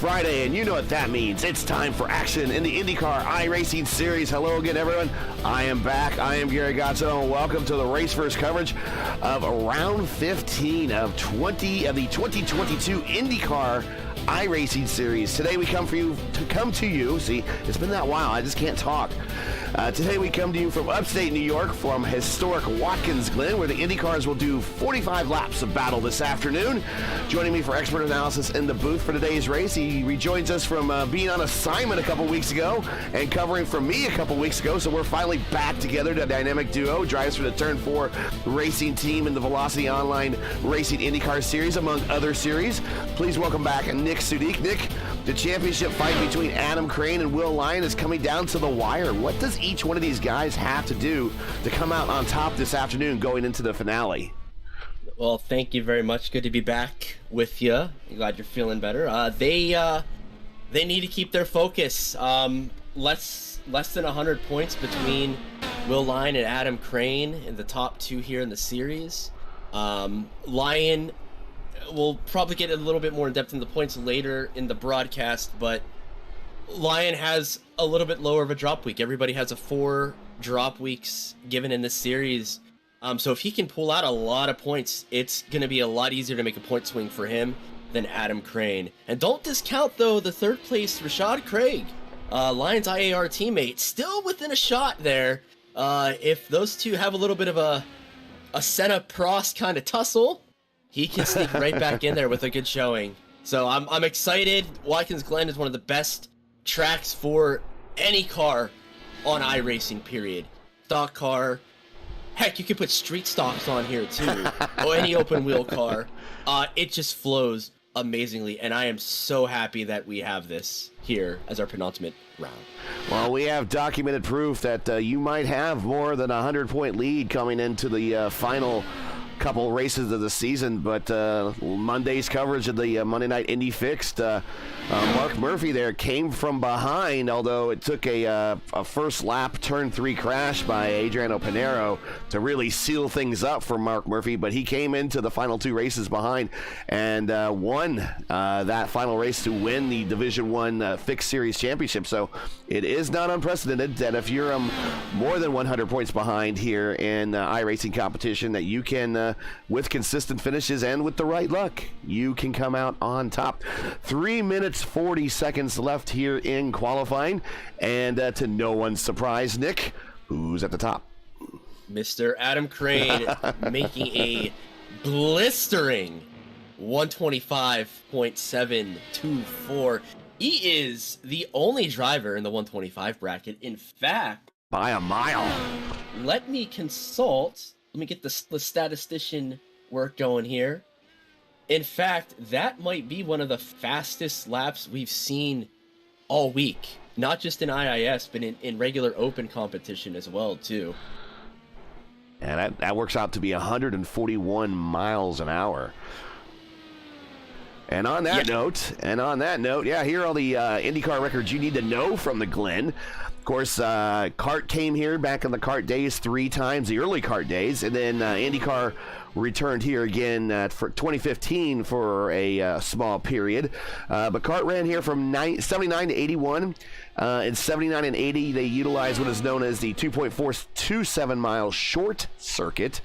Friday, and you know what that means. It's time for action in the IndyCar iRacing Series. Hello again, everyone. I am back. I am Gary Gotzo, and welcome to the race first coverage of round 15 of the 2022 IndyCar iRacing Series. Today we come to you. See, it's been that while. I just can't talk. Today we come to you from upstate New York, from historic Watkins Glen, where the IndyCars will do 45 laps of battle this afternoon. Joining me for expert analysis in the booth for today's race, he rejoins us from being on assignment a couple weeks ago and covering for me a couple weeks ago. So we're finally back together, the dynamic duo. Drives for the Turn 4 racing team in the Velocity Online Racing IndyCar Series, among other series. Please welcome back Nick Sudik. Nick, the championship fight between Adam Crane and Will Lyon is coming down to the wire. What does each one of these guys have to do to come out on top this afternoon going into the finale? Well, thank you very much. Good to be back with you. Glad you're feeling better. They need to keep their focus. Less than 100 points between Will Lyon and Adam Crane in the top two here in the series. Lyon will probably get a little bit more in depth in the points later in the broadcast, but Lyon has a little bit lower of a drop week. Everybody has 4 drop weeks given in this series. So if he can pull out a lot of points, it's going to be a lot easier to make a point swing for him than Adam Crane. And don't discount, though, the third place Rashad Craig, Lyon's IAR teammate, still within a shot there. If those two have a little bit of a Senna-Prost kind of tussle, he can sneak right back in there with a good showing. So I'm excited. Watkins Glen is one of the best tracks for any car on iRacing, period. Stock car. Heck, you could put street stocks on here too. Or any open wheel car. It just flows amazingly, and I am so happy that we have this here as our penultimate round. Well, we have documented proof that you might have more than a 100-point lead coming into the final couple races of the season, but Monday's coverage of the Monday Night Indy Fixed, Mark Murphy there came from behind, although it took a first lap turn 3 crash by Adriano Pinheiro to really seal things up for Mark Murphy, but he came into the final 2 races behind and won that final race to win the Division 1 Fixed Series Championship. So it is not unprecedented that if you're more than 100 points behind here in iRacing competition, that you can with consistent finishes and with the right luck, you can come out on top. 3 minutes 40 seconds left here in qualifying, and to no one's surprise, Nick, who's at the top? Mr. Adam Crane making a blistering 125.724. He is the only driver in the 125 bracket. In fact, by a mile. Let me consult. Let me get the statistician work going here. In fact, that might be one of the fastest laps we've seen all week. Not just in IIS, but in regular open competition as well, too. And that works out to be 141 miles an hour. And on that note, yeah, here are all the IndyCar records you need to know from the Glen. Of course, kart came here back in the kart days 3 times, the early kart days, and then IndyCar returned here again for 2015 for a small period. But kart ran here from 79 to 81. In 79 and 80, they utilized what is known as the 2.427 mile short circuit.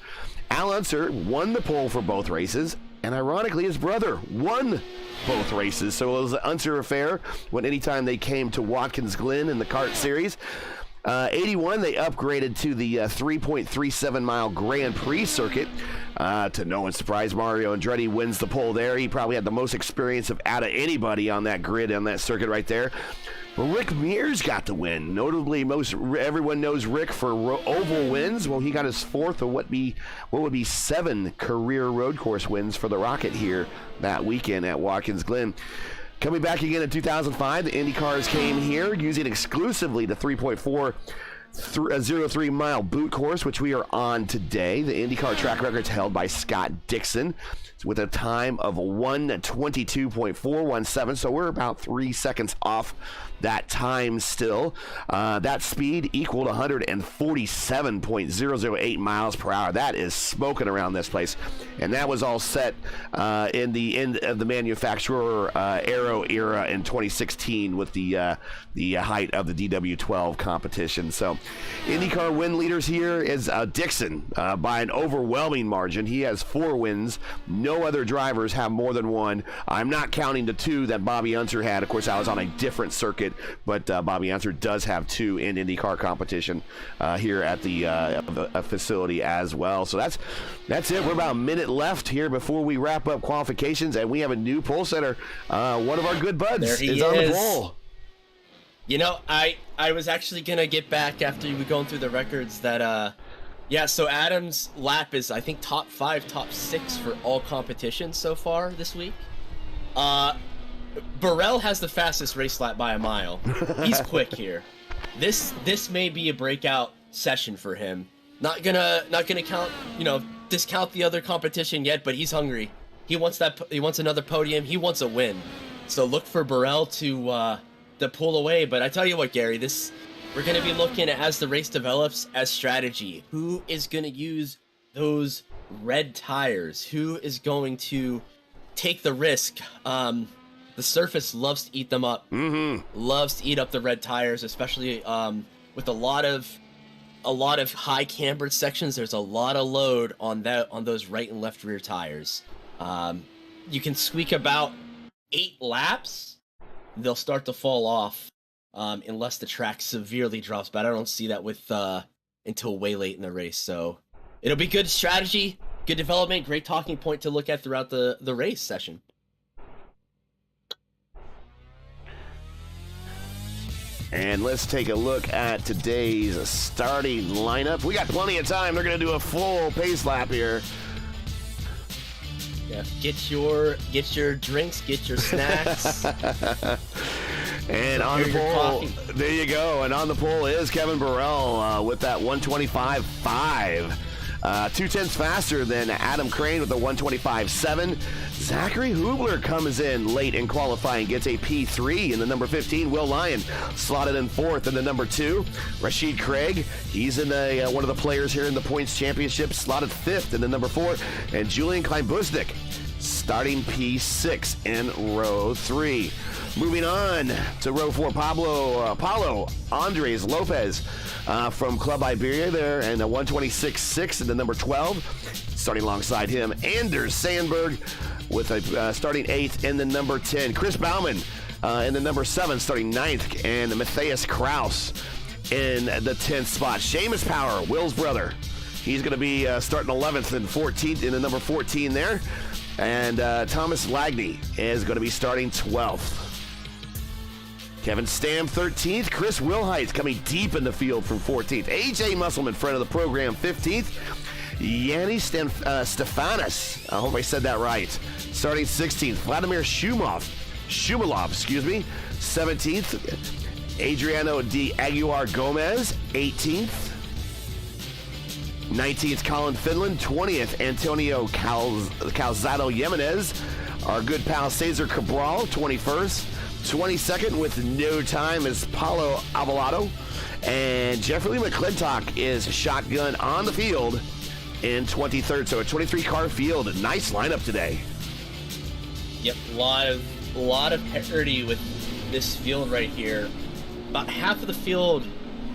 Al Unser won the pole for both races, and ironically, his brother won both races. So it was an Unser affair when anytime they came to Watkins Glen in the kart series. 81, they upgraded to the 3.37 mile Grand Prix circuit. To no one's surprise, Mario Andretti wins the pole there. He probably had the most experience out of anybody on that grid, on that circuit right there. Well, Rick Mears got the win. Notably, everyone knows Rick for oval wins. Well, he got his 4th of what would be 7 career road course wins for the Rocket here that weekend at Watkins Glen. Coming back again in 2005, the IndyCars came here using exclusively the 3.4 03 mile boot course, which we are on today. The IndyCar track record's held by Scott Dixon with a time of 1:22.417, so we're about 3 seconds off that time still. That speed equaled 147.008 miles per hour. That is smoking around this place, and that was all set in the end of the manufacturer aero era in 2016 with the height of the DW12 competition. So IndyCar win leaders here is Dixon by an overwhelming margin. He has 4 wins. No other drivers have more than 1. I'm not counting the 2 that Bobby Unser had. Of course, I was on a different circuit, but Bobby Unser does have 2 in IndyCar competition here at the facility as well. So that's it. We're about a minute left here before we wrap up qualifications, and we have a new pole setter. One of our good buds is on the pole. You know, I was actually going to get back after you were going through the records that, so Adam's lap is, I think, top 5, top 6 for all competitions so far this week. Burrell has the fastest race lap by a mile. He's quick here. This may be a breakout session for him. Not gonna count, discount the other competition yet, but he's hungry. He wants another podium. He wants a win. So look for Burrell to pull away. But I tell you what, Gary, we're going to be looking at, as the race develops, as strategy. Who is going to use those red tires? Who is going to take the risk? The surface loves to eat them up. Loves to eat up the red tires, especially with a lot of high cambered sections. There's a lot of load on those right and left rear tires. You can squeak about 8 laps. They'll start to fall off unless the track severely drops. But I don't see that until way late in the race. So it'll be good strategy, good development, great talking point to look at throughout the race session. And let's take a look at today's starting lineup. We got plenty of time. They're going to do a full pace lap here. Yeah, get your drinks, get your snacks. And on the pole, there you go. And on the pole is Kevin Burrell with that 125.5. 2/10 faster than Adam Crane with a 125.7. Zachary Hubler comes in late in qualifying, gets a P3 in the number 15. Will Lyon slotted in 4th in the number 2. Rashid Craig, he's in one of the players here in the points championship, slotted 5th in the number 4. And Julian Kleinbusnik starting P6 in row 3. Moving on to row 4, Paulo Andres Lopez from Club Iberia there, and a 126.6 in the number 12. Starting alongside him, Anders Sandberg with a starting 8th in the number 10. Chris Bauman in the number 7, starting 9th, and Matthias Kraus in the 10th spot. Seamus Power, Will's brother, he's going to be starting 11th and 14th in the number 14 there. And Thomas Lagney is going to be starting 12th. Kevin Stam 13th. Chris Wilhite coming deep in the field from 14th. AJ Musselman, friend of the program, 15th. Yanni Stefanis, I hope I said that right, starting 16th. Vladimir Shumalov, 17th. Adriano D. Aguilar Gomez, 18th. 19th, Colin Finland. 20th, Antonio Calzado Jimenez. Our good pal Cesar Cabral, 21st. 22nd with no time is Paulo Avalado. And Jeffrey McClintock is shotgun on the field in 23rd. So a 23-car field. A nice lineup today. Yep, a lot of parity with this field right here. About half of the field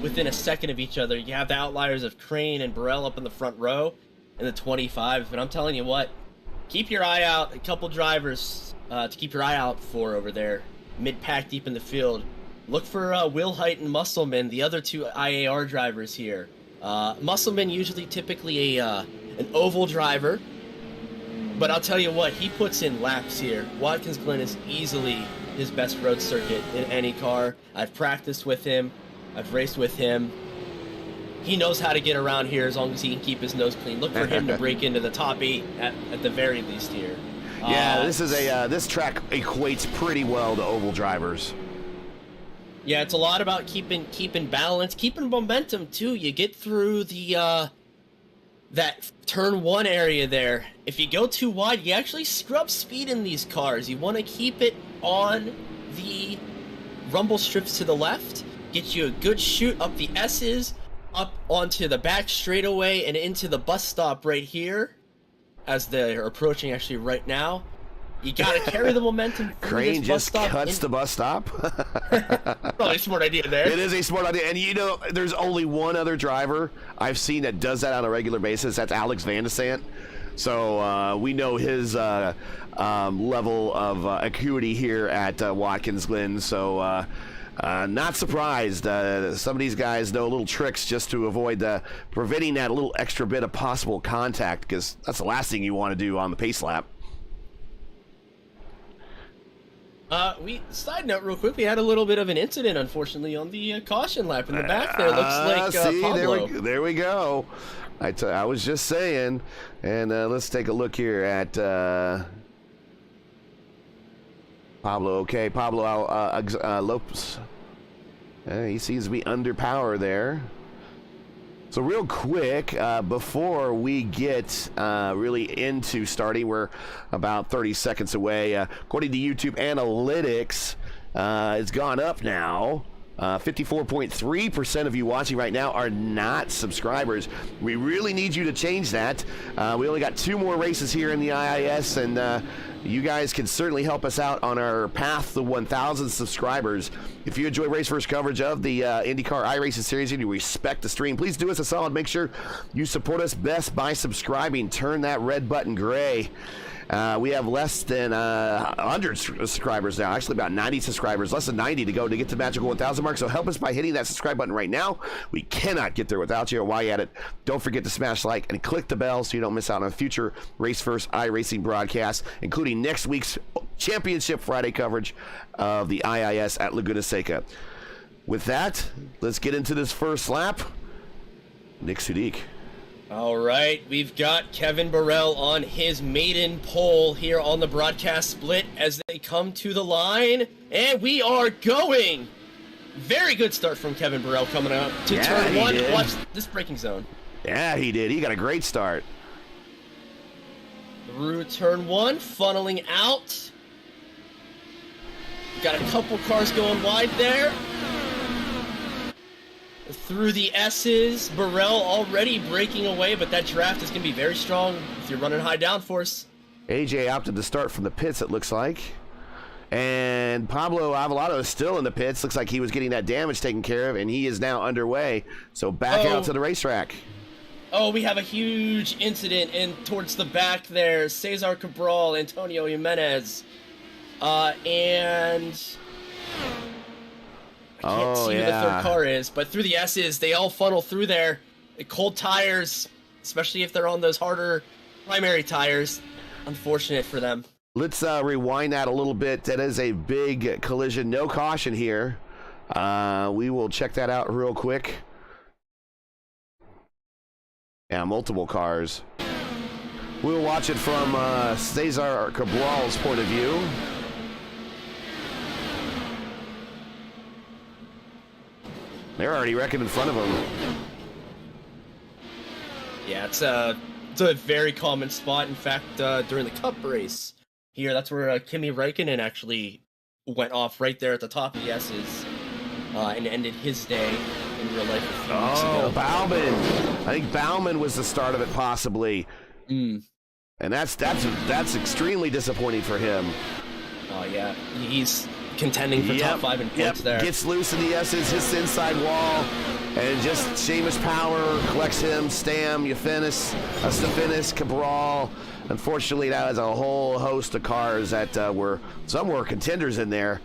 within a second of each other. You have the outliers of Crane and Burrell up in the front row in the 25. But I'm telling you what, keep your eye out. A couple drivers to keep your eye out for over there. Mid-pack deep in the field. Look for Wilhite and Musselman, the other 2 IAR drivers here. Musselman typically an oval driver, but I'll tell you what, he puts in laps here. Watkins Glen is easily his best road circuit in any car. I've practiced with him. I've raced with him. He knows how to get around here as long as he can keep his nose clean. Look for him to break into the top 8 at the very least here. Yeah, this track equates pretty well to oval drivers. Yeah, it's a lot about keeping balance, keeping momentum too. You get through the that turn 1 area there. If you go too wide, you actually scrub speed in these cars. You want to keep it on the rumble strips to the left, get you a good shoot up the S's, up onto the back straightaway and into the bus stop right here, as they're approaching actually right now. You gotta carry the momentum through Crane this just bus stop cuts the bus stop. Probably a smart idea there. It is a smart idea. And you know, there's only one other driver I've seen that does that on a regular basis. That's Alex Van de Sant. So we know his level of acuity here at Watkins Glen. So not surprised. Some of these guys know little tricks just to avoid preventing that little extra bit of possible contact, because that's the last thing you want to do on the pace lap. Side note real quick, we had a little bit of an incident, unfortunately, on the caution lap in the back there. Looks like see, Pablo. there we go. I was just saying, and let's take a look here at Pablo. Okay, Pablo Lopez. He seems to be under power there. So real quick, before we get really into starting, we're about 30 seconds away. According to YouTube Analytics, it's gone up now. 54.3% of you watching right now are not subscribers. We really need you to change that. We only got 2 more races here in the IIS, and you guys can certainly help us out on our path to 1,000 subscribers. If you enjoy Race First coverage of the IndyCar iRacing Series and you respect the stream, please do us a solid. Make sure you support us best by subscribing. Turn that red button gray. We have less than 100 subscribers now, actually about 90 subscribers, less than 90 to go to get to the magical 1,000 mark. So help us by hitting that subscribe button right now. We cannot get there without you. While you're at it, don't forget to smash like and click the bell so you don't miss out on future Race First iRacing broadcasts, including next week's Championship Friday coverage of the IIS at Laguna Seca. With that, let's get into this first lap. Nick Sudik. All right, we've got Kevin Burrell on his maiden pole here on the broadcast split as they come to the line, and we are going. Very good start from Kevin Burrell coming up to turn 1. Did. Watch this braking zone. Yeah, he did. He got a great start. Through turn 1, funneling out. Got a couple cars going wide there. Through the S's, Burrell already breaking away, but that draft is going to be very strong if you're running high downforce. AJ opted to start from the pits, it looks like. And Pablo Avalado is still in the pits. Looks like he was getting that damage taken care of, and he is now underway. So back out to the racetrack. Oh, we have a huge incident in towards the back there. Cesar Cabral, Antonio Jimenez, and I can't see who the third car is, but through the S's, they all funnel through there. The cold tires, especially if they're on those harder primary tires, unfortunate for them. Let's rewind that a little bit. That is a big collision. No caution here. We will check that out real quick. Yeah, multiple cars. We'll watch it from Cesar Cabral's point of view. They're already wrecking in front of him. Yeah, it's a very common spot. In fact, during the Cup race here, that's where Kimi Räikkönen actually went off right there at the top of the S's and ended his day in real life a few weeks ago. Bauman. I think Bauman was the start of it, possibly. And that's extremely disappointing for him. Oh yeah, he's contending for top 5 in points there. Gets loose in the S's, hits the inside wall, and just Seamus Power collects him. Stam, Stefanis, Cabral. Unfortunately, that was a whole host of cars that some were contenders in there,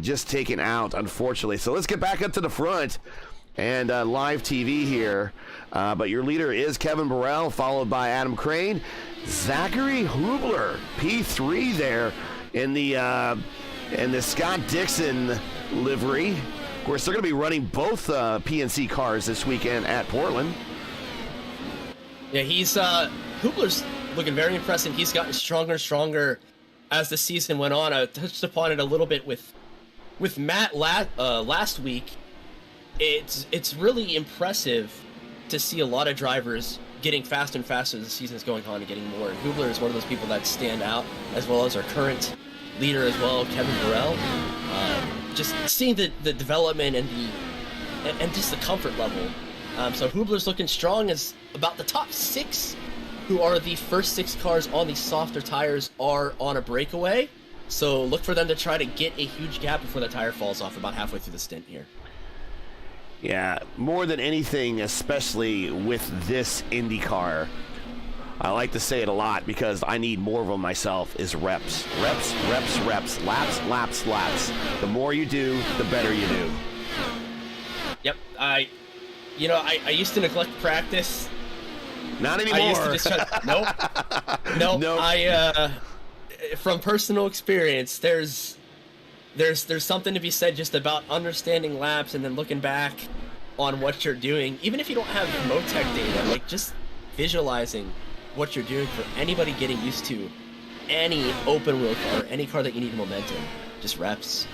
just taken out, unfortunately. So let's get back up to the front and live TV here. But your leader is Kevin Burrell, followed by Adam Crane. Zachary Hubler, P3 there in the Scott Dixon livery. Of course, they're going to be running both PNC cars this weekend at Portland. Yeah, Hubler's looking very impressive. He's gotten stronger and stronger as the season went on. I touched upon it a little bit with with Matt last week, it's really impressive to see a lot of drivers getting faster and faster as the season is going on and getting more. And Hubler is one of those people that stand out, as well as our current leader as well, Kevin Burrell. Just seeing the development and just the comfort level. So Hubler's looking strong as about the top 6, who are the first 6 cars on these softer tires, are on a breakaway. So look for them to try to get a huge gap before the tire falls off about halfway through the stint here. Yeah, more than anything, especially with this IndyCar, I like to say it a lot because I need more of them myself, is reps. Reps, reps, reps, laps, laps, laps. The more you do, the better you do. Yep, I used to neglect practice. Not anymore. I used to just try, nope. From personal experience, there's something to be said just about understanding laps and then looking back on what you're doing, even if you don't have Motec data, like just visualizing what you're doing for anybody getting used to any open wheel car, any car that you need momentum, just reps.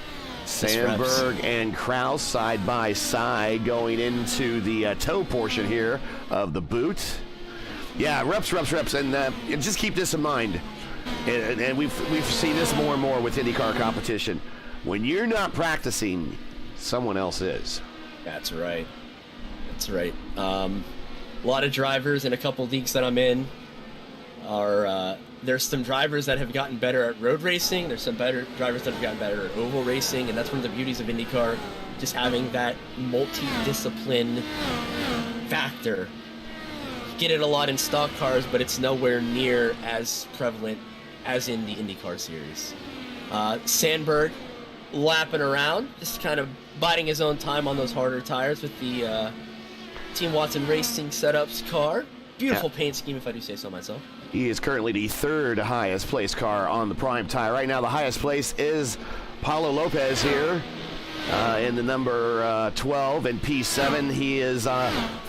Sandberg and Kraus side by side going into the toe portion here of the boot. Yeah, reps, reps, reps, and just keep this in mind. And we've seen this more and more with IndyCar competition. When you're not practicing, someone else is. That's right. That's right. A lot of drivers in a couple leagues that I'm in are there's some drivers that have gotten better at road racing. There's some better drivers that have gotten better at oval racing, and that's one of the beauties of IndyCar, just having that multi-discipline factor. You get it a lot in stock cars, but it's nowhere near as prevalent as in the IndyCar Series. Sandberg lapping around, just kind of biding his own time on those harder tires with the Team Watson Racing Setups car. Beautiful paint scheme, if I do say so myself. He is currently the 3rd highest placed car on the prime tire. Right now, the highest place is Paulo Lopez here in the number 12 and P7. He is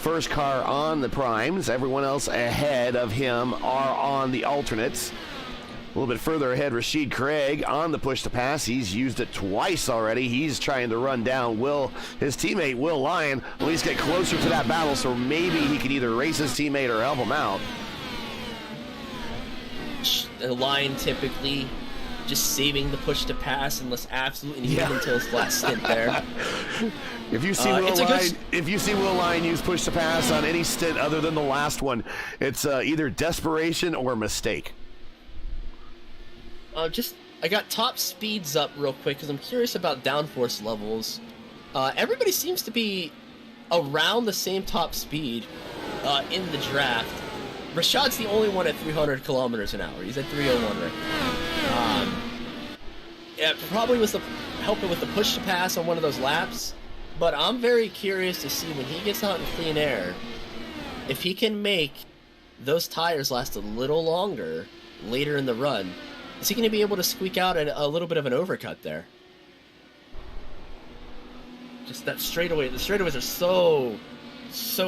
first car on the primes. Everyone else ahead of him are on the alternates. A little bit further ahead, Rashid Craig on the push to pass. He's used it twice already. He's trying to run down his teammate Will Lyon, at least get closer to that battle, so maybe he can either race his teammate or help him out. The Lyon typically just saving the push to pass unless absolutely needed until his last stint there. If you see Will Lyon use push to pass on any stint other than the last one, it's either desperation or mistake. I got top speeds up real quick because I'm curious about downforce levels. Everybody seems to be around the same top speed in the draft. Rashad's the only one at 300 kilometers an hour. He's at 301 right now. Yeah, probably was helping with the push to pass on one of those laps. But I'm very curious to see when he gets out in clean air, if he can make those tires last a little longer later in the run. Is he going to be able to squeak out a little bit of an overcut there? Just that straightaway. The straightaways are so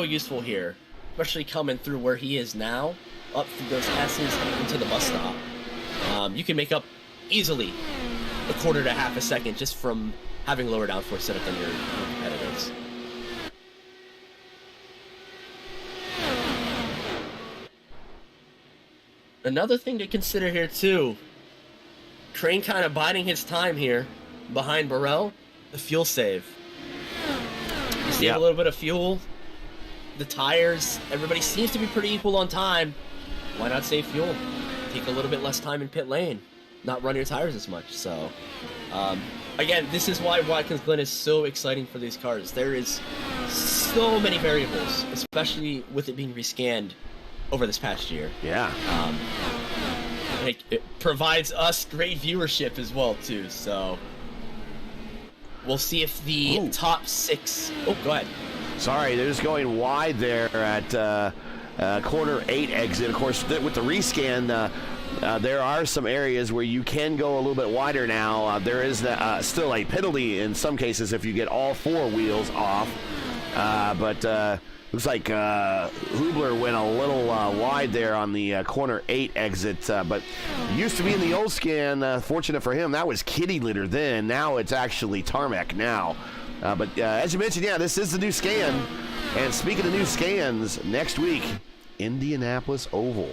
useful here, especially coming through where he is now, up through those S's into the bus stop. You can make up easily a quarter to half a second just from having lower downforce setup than your competitors. Another thing to consider here too, Crane kind of biding his time here behind Burrell, the fuel save. You save a little bit of fuel, the tires, everybody seems to be pretty equal on time. Why not save fuel? Take a little bit less time in pit lane, not run your tires as much. So, again, this is why Watkins Glen is so exciting for these cars. There is so many variables, especially with it being rescanned over this past year. Yeah. It provides us great viewership as well too. So we'll see if the top 6. Oh, go ahead. Sorry, they're just going wide there at corner 8 exit. Of course, with the rescan, there are some areas where you can go a little bit wider now. There is still a penalty in some cases if you get all 4 wheels off. But Looks like Hubler went a little wide there on the corner 8 exit, but used to be in the old scan. Fortunate for him, that was kitty litter then. Now it's actually tarmac now. But as you mentioned, yeah, this is the new scan. And speaking of new scans, next week, Indianapolis Oval.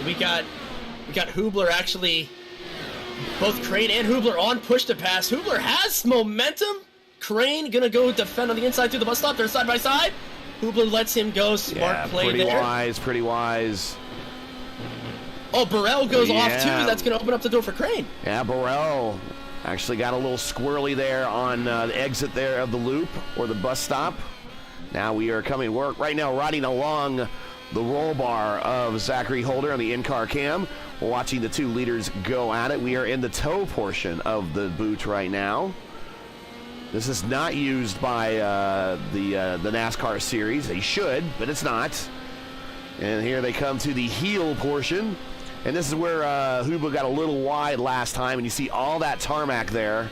We got Hubler actually, both Crane and Hubler on push to pass. Hubler has momentum. Crane gonna go defend on the inside through the bus stop. They're side by side. Hubler lets him go. Smart play there. Pretty wise. Oh, Burrell goes off too. That's gonna open up the door for Crane. Yeah, Burrell actually got a little squirrely there on the exit there of the loop or the bus stop. Now we are coming right now riding along the roll bar of Zachary Holder on the in-car cam. We're watching the two leaders go at it. We are in the tow portion of the boot right now. This is not used by the NASCAR series. They should, but it's not. And here they come to the heel portion. And this is where Hubler got a little wide last time, and you see all that tarmac there.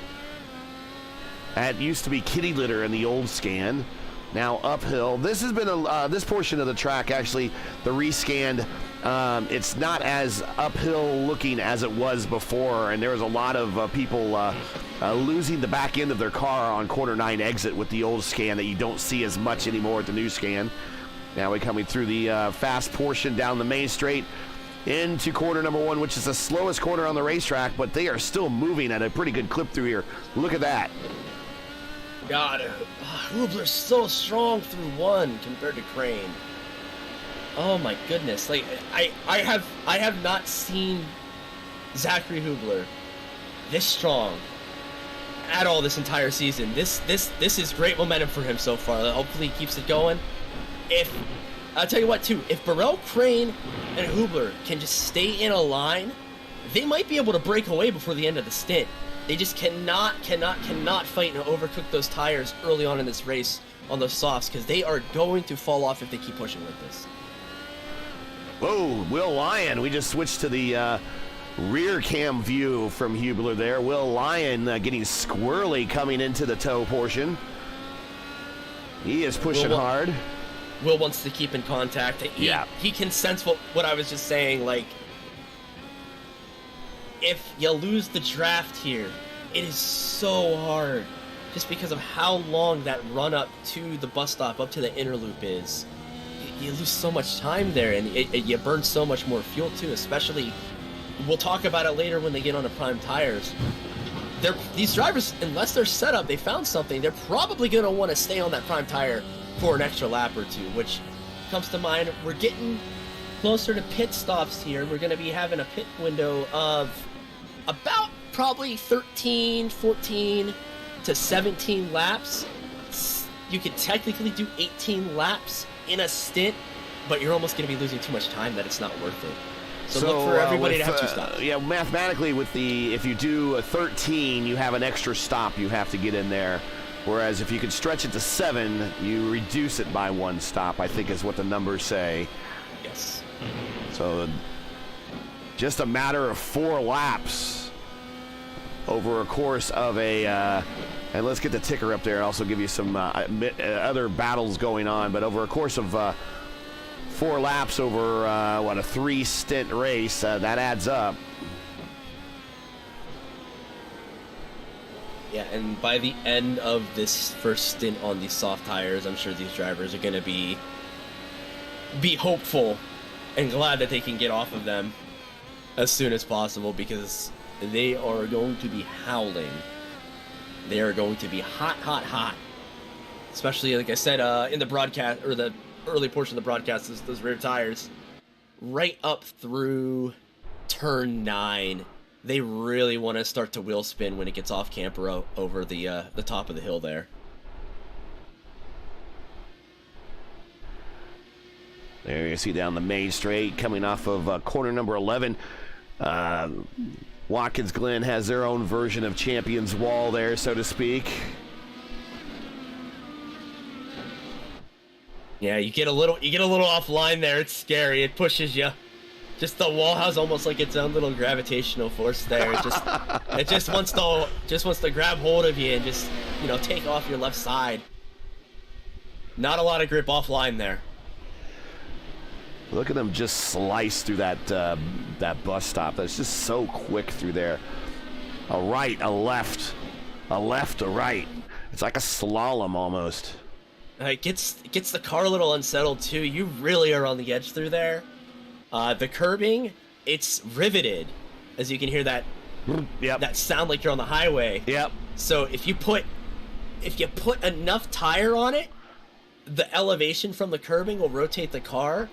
That used to be kitty litter in the old scan. Now uphill. This has been this portion of the track, actually, the rescanned. It's not as uphill looking as it was before, and there was a lot of people losing the back end of their car on corner 9 exit with the old scan that you don't see as much anymore with the new scan. Now we're coming through the fast portion down the main straight into corner number 1, which is the slowest corner on the racetrack, but they are still moving at a pretty good clip through here. Look at that. God, Hubler's so strong through 1 compared to Crane. Oh my goodness! Like I have not seen Zachary Hubler this strong at all this entire season. This is great momentum for him so far. Hopefully he keeps it going. If I'll tell you what too, if Burrell, Crane, and Hubler can just stay in a line, they might be able to break away before the end of the stint. They just cannot fight and overcook those tires early on in this race on those softs, because they are going to fall off if they keep pushing with this. Whoa, Will Lyon. We just switched to the rear cam view from Hubler there. Will Lyon getting squirrely coming into the tow portion. He is pushing hard. Will wants to keep in contact. He can sense what I was just saying. Like, if you lose the draft here, it is so hard just because of how long that run up to the bus stop, up to the inner loop is. You lose so much time there, and you burn so much more fuel too, especially, we'll talk about it later when they get on the prime tires. These drivers, unless they're set up, they found something, they're probably going to want to stay on that prime tire for an extra lap or two, which comes to mind. We're getting closer to pit stops here. We're going to be having a pit window of about probably 13, 14 to 17 laps. You could technically do 18 laps in a stint, but you're almost going to be losing too much time that it's not worth it. So look for everybody to have 2 stops. Yeah, mathematically, if you do a 13, you have an extra stop you have to get in there. Whereas if you could stretch it to 7, you reduce it by 1 stop, I think is what the numbers say. Yes. So just a matter of 4 laps over a course of and let's get the ticker up there and also give you some other battles going on. But over a course of 4 laps over, a 3-stint race, that adds up. Yeah, and by the end of this first stint on these soft tires, I'm sure these drivers are going to be hopeful and glad that they can get off of them as soon as possible, because they are going to be howling. They are going to be hot. Especially, like I said, in the broadcast, or the early portion of the broadcast, those rear tires, right up through turn 9. They really want to start to wheel spin when it gets off camper over the top of the hill there. There you see down the main straight, coming off of corner number 11. Watkins Glen has their own version of Champions Wall there, so to speak. Yeah, you get a little offline there. It's scary. It pushes you. Just the wall has almost like its own little gravitational force there. It just wants to grab hold of you and just, take off your left side. Not a lot of grip offline there. Look at them just slice through that bus stop. That's just so quick through there. A right, a left, a left, a right. It's like a slalom almost. It gets the car a little unsettled too. You really are on the edge through there. The curbing, it's riveted, as you can hear that. Yep. That sound like you're on the highway. Yep. So if you put enough tire on it, the elevation from the curbing will rotate the car.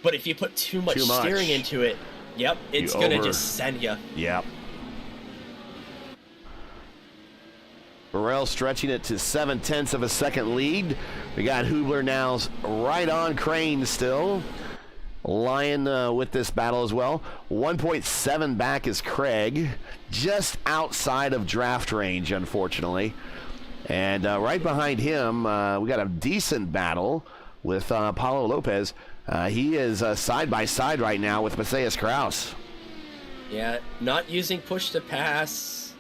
But if you put too much steering into it, yep, it's gonna just send you. Yep. Burrell stretching it to 0.7 of a second lead. We got Hubler now right on Crane still. Lyon with this battle as well. 1.7 back is Craig, just outside of draft range, unfortunately. And right behind him, we got a decent battle with Paulo Lopez. He is side by side right now with Matthias Kraus. Yeah, not using push to pass.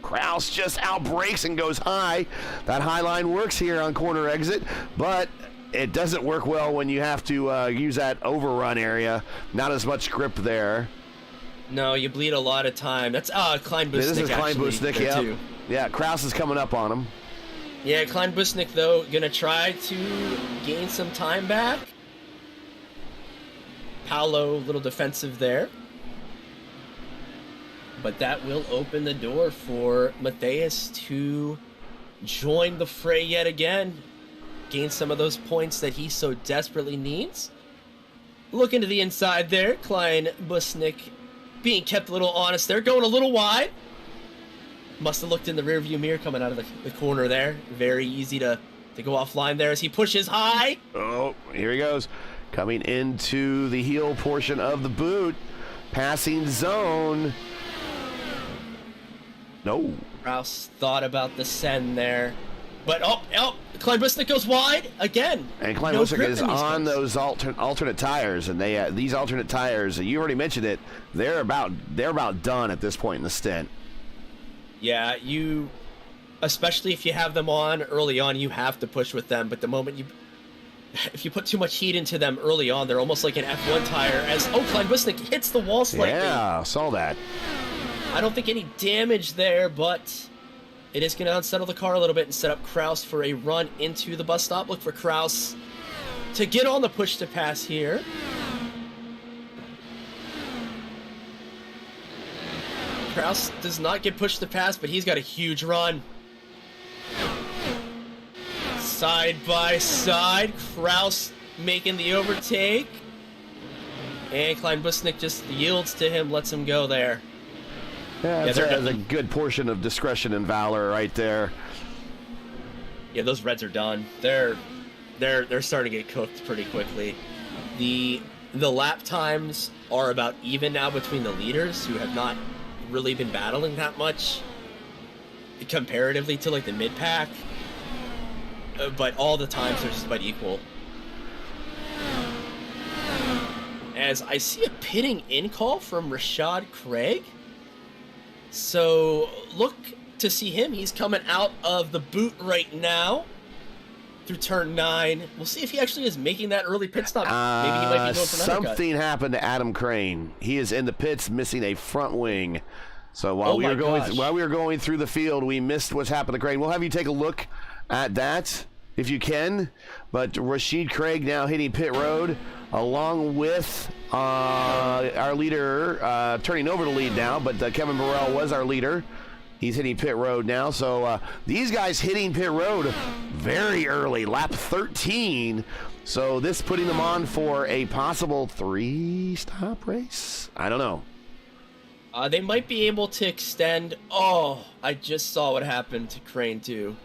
Kraus just outbrakes and goes high. That high line works here on corner exit, but it doesn't work well when you have to use that overrun area. Not as much grip there. No, you bleed a lot of time. That's Klein Busnick. This is Klein Busnick, yeah. Too. Yeah, Kraus is coming up on him. Yeah, Klein Busnick, though, gonna try to gain some time back. Paulo, a little defensive there. But that will open the door for Matthias to join the fray yet again. Gain some of those points that he so desperately needs. Look into the inside there. Klein Busnick being kept a little honest there. Going a little wide. Must have looked in the rearview mirror coming out of the corner there. Very easy to go offline there as he pushes high. Oh, here he goes. Coming into the heel portion of the boot. Passing zone. No. Rouse thought about the send there. But, Klein Busnick goes wide again. And Klein Busnick is on those alternate tires. And they these alternate tires, you already mentioned it, they're about done at this point in the stint. Yeah, especially if you have them on early on, you have to push with them. But the moment if you put too much heat into them early on, they're almost like an F1 tire. Klein Busnick hits the wall slightly. Yeah, saw that. I don't think any damage there, but it is going to unsettle the car a little bit and set up Kraus for a run into the bus stop. Look for Kraus to get on the push to pass here. Kraus does not get pushed to pass, but he's got a huge run. Side by side, Kraus making the overtake. And Klein Busnick just yields to him, lets him go there. Yeah, there's a good portion of discretion and valor right there. Yeah, those Reds are done. They're starting to get cooked pretty quickly. The lap times are about even now between the leaders, who have not really been battling that much comparatively to like the mid-pack. But all the times are just about equal. As I see a pitting in call from Rashad Craig. So look to see him. He's coming out of the boot right now through turn 9. We'll see if he actually is making that early pit stop. Maybe he might be going for an undercut. Something happened to Adam Crane. He is in the pits missing a front wing. So while we were going through the field, we missed what's happened to Crane. We'll have you take a look at that if you can. But Rashid Craig now hitting pit road along with our leader turning over the lead now, but Kevin Burrell was our leader. He's hitting pit road now. So these guys hitting pit road very early, lap 13. So this putting them on for a possible 3-stop race? I don't know. They might be able to extend. Oh, I just saw what happened to Crane too.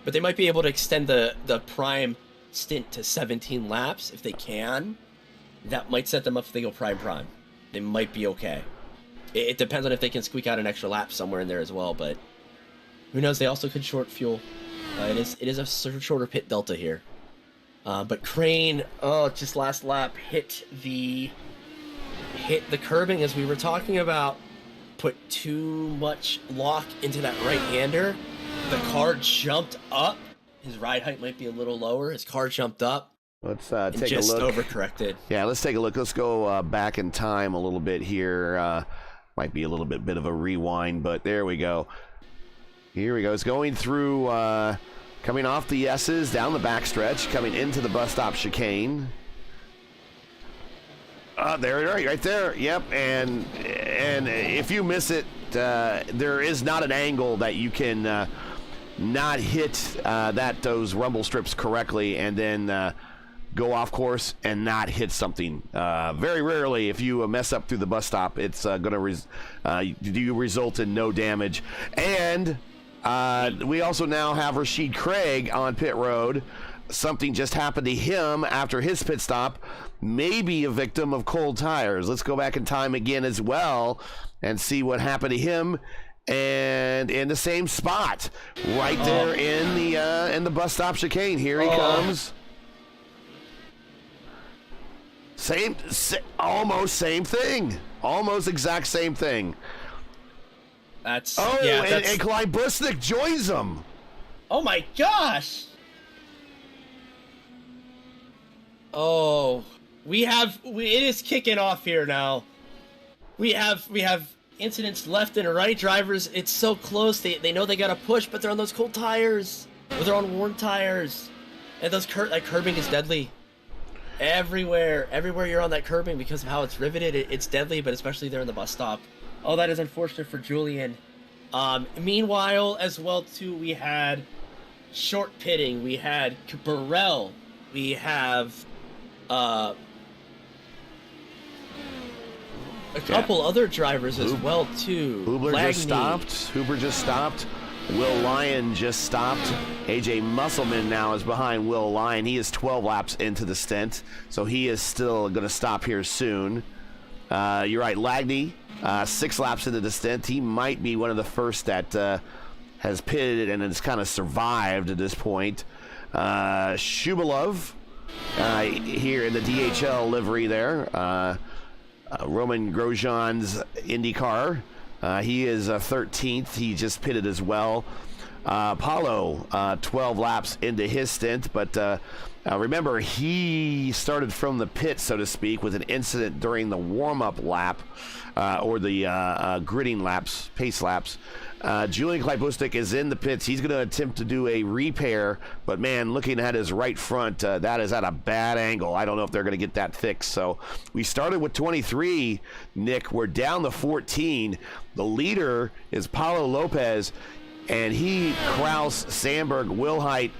But they might be able to extend the prime stint to 17 laps if they can. That might set them up if they go prime. They might be okay. It depends on if they can squeak out an extra lap somewhere in there as well, but who knows? They also could short fuel. It is a shorter pit delta here. But Crane, just last lap, hit the curbing as we were talking about. Put too much lock into that right-hander. The car jumped up his ride height might be a little lower. His car jumped up. Let's and take a just look. Overcorrected. Yeah, let's take a look. Let's go back in time a little bit here. Might be a little bit of a rewind, but there we go. Here we go. It's going through, coming off the S's, down the backstretch, coming into the bus stop chicane. There, right there. Yep, and if you miss it, there is not an angle that you can not hit those rumble strips correctly and then go off course and not hit something. Very rarely, if you mess up through the bus stop, it's going to result in no damage. And we also now have Rashid Craig on pit road. Something just happened to him after his pit stop. Maybe a victim of cold tires. Let's go back in time again as well and see what happened to him. And in the same spot, right there in the bus stop chicane. Here he comes. Almost same thing. Almost exact same thing. And Clyde Busnick joins him. Oh my gosh! Oh, it is kicking off here now. We have incidents left and right. Drivers, it's so close. They know they gotta push, but they're on those cold tires. Or they're on worn tires. And those curbing is deadly. Everywhere you're on that curbing because of how it's riveted, it's deadly, but especially there in the bus stop. Oh, that is unfortunate for Julian. Meanwhile, as well, too, we had short pitting. We had Burrell. We have a couple other drivers as well, too. Hubler just stopped. Will Lyon just stopped. AJ Musselman now is behind Will Lyon. He is 12 laps into the stint, so he is still going to stop here soon. You're right, Lagney, 6 laps into the stint. He might be one of the first that has pitted and has kind of survived at this point. Shumilov here in the DHL livery there. Roman Grosjean's IndyCar. He is 13th. He just pitted as well. Paulo, 12 laps into his stint, but remember, he started from the pit, so to speak, with an incident during the warm-up lap, or the gridding laps, pace laps. Julian Klybustik is in the pits. He's going to attempt to do a repair, but man, looking at his right front, that is at a bad angle. I don't know if they're going to get that fixed. So we started with 23, Nick. We're down to 14. The leader is Paulo Lopez, and he, Kraus, Sandberg, Wilhite,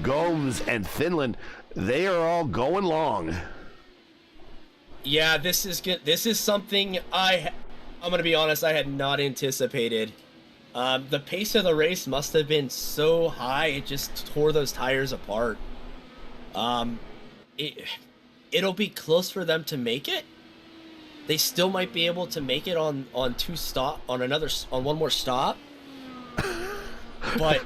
Gomes, and Finland, they are all going long. Yeah, this is good. This is something I'm going to be honest, I had not anticipated. The pace of the race must have been so high, it just tore those tires apart. It'll be close for them to make it. They still might be able to make it on one more stop. But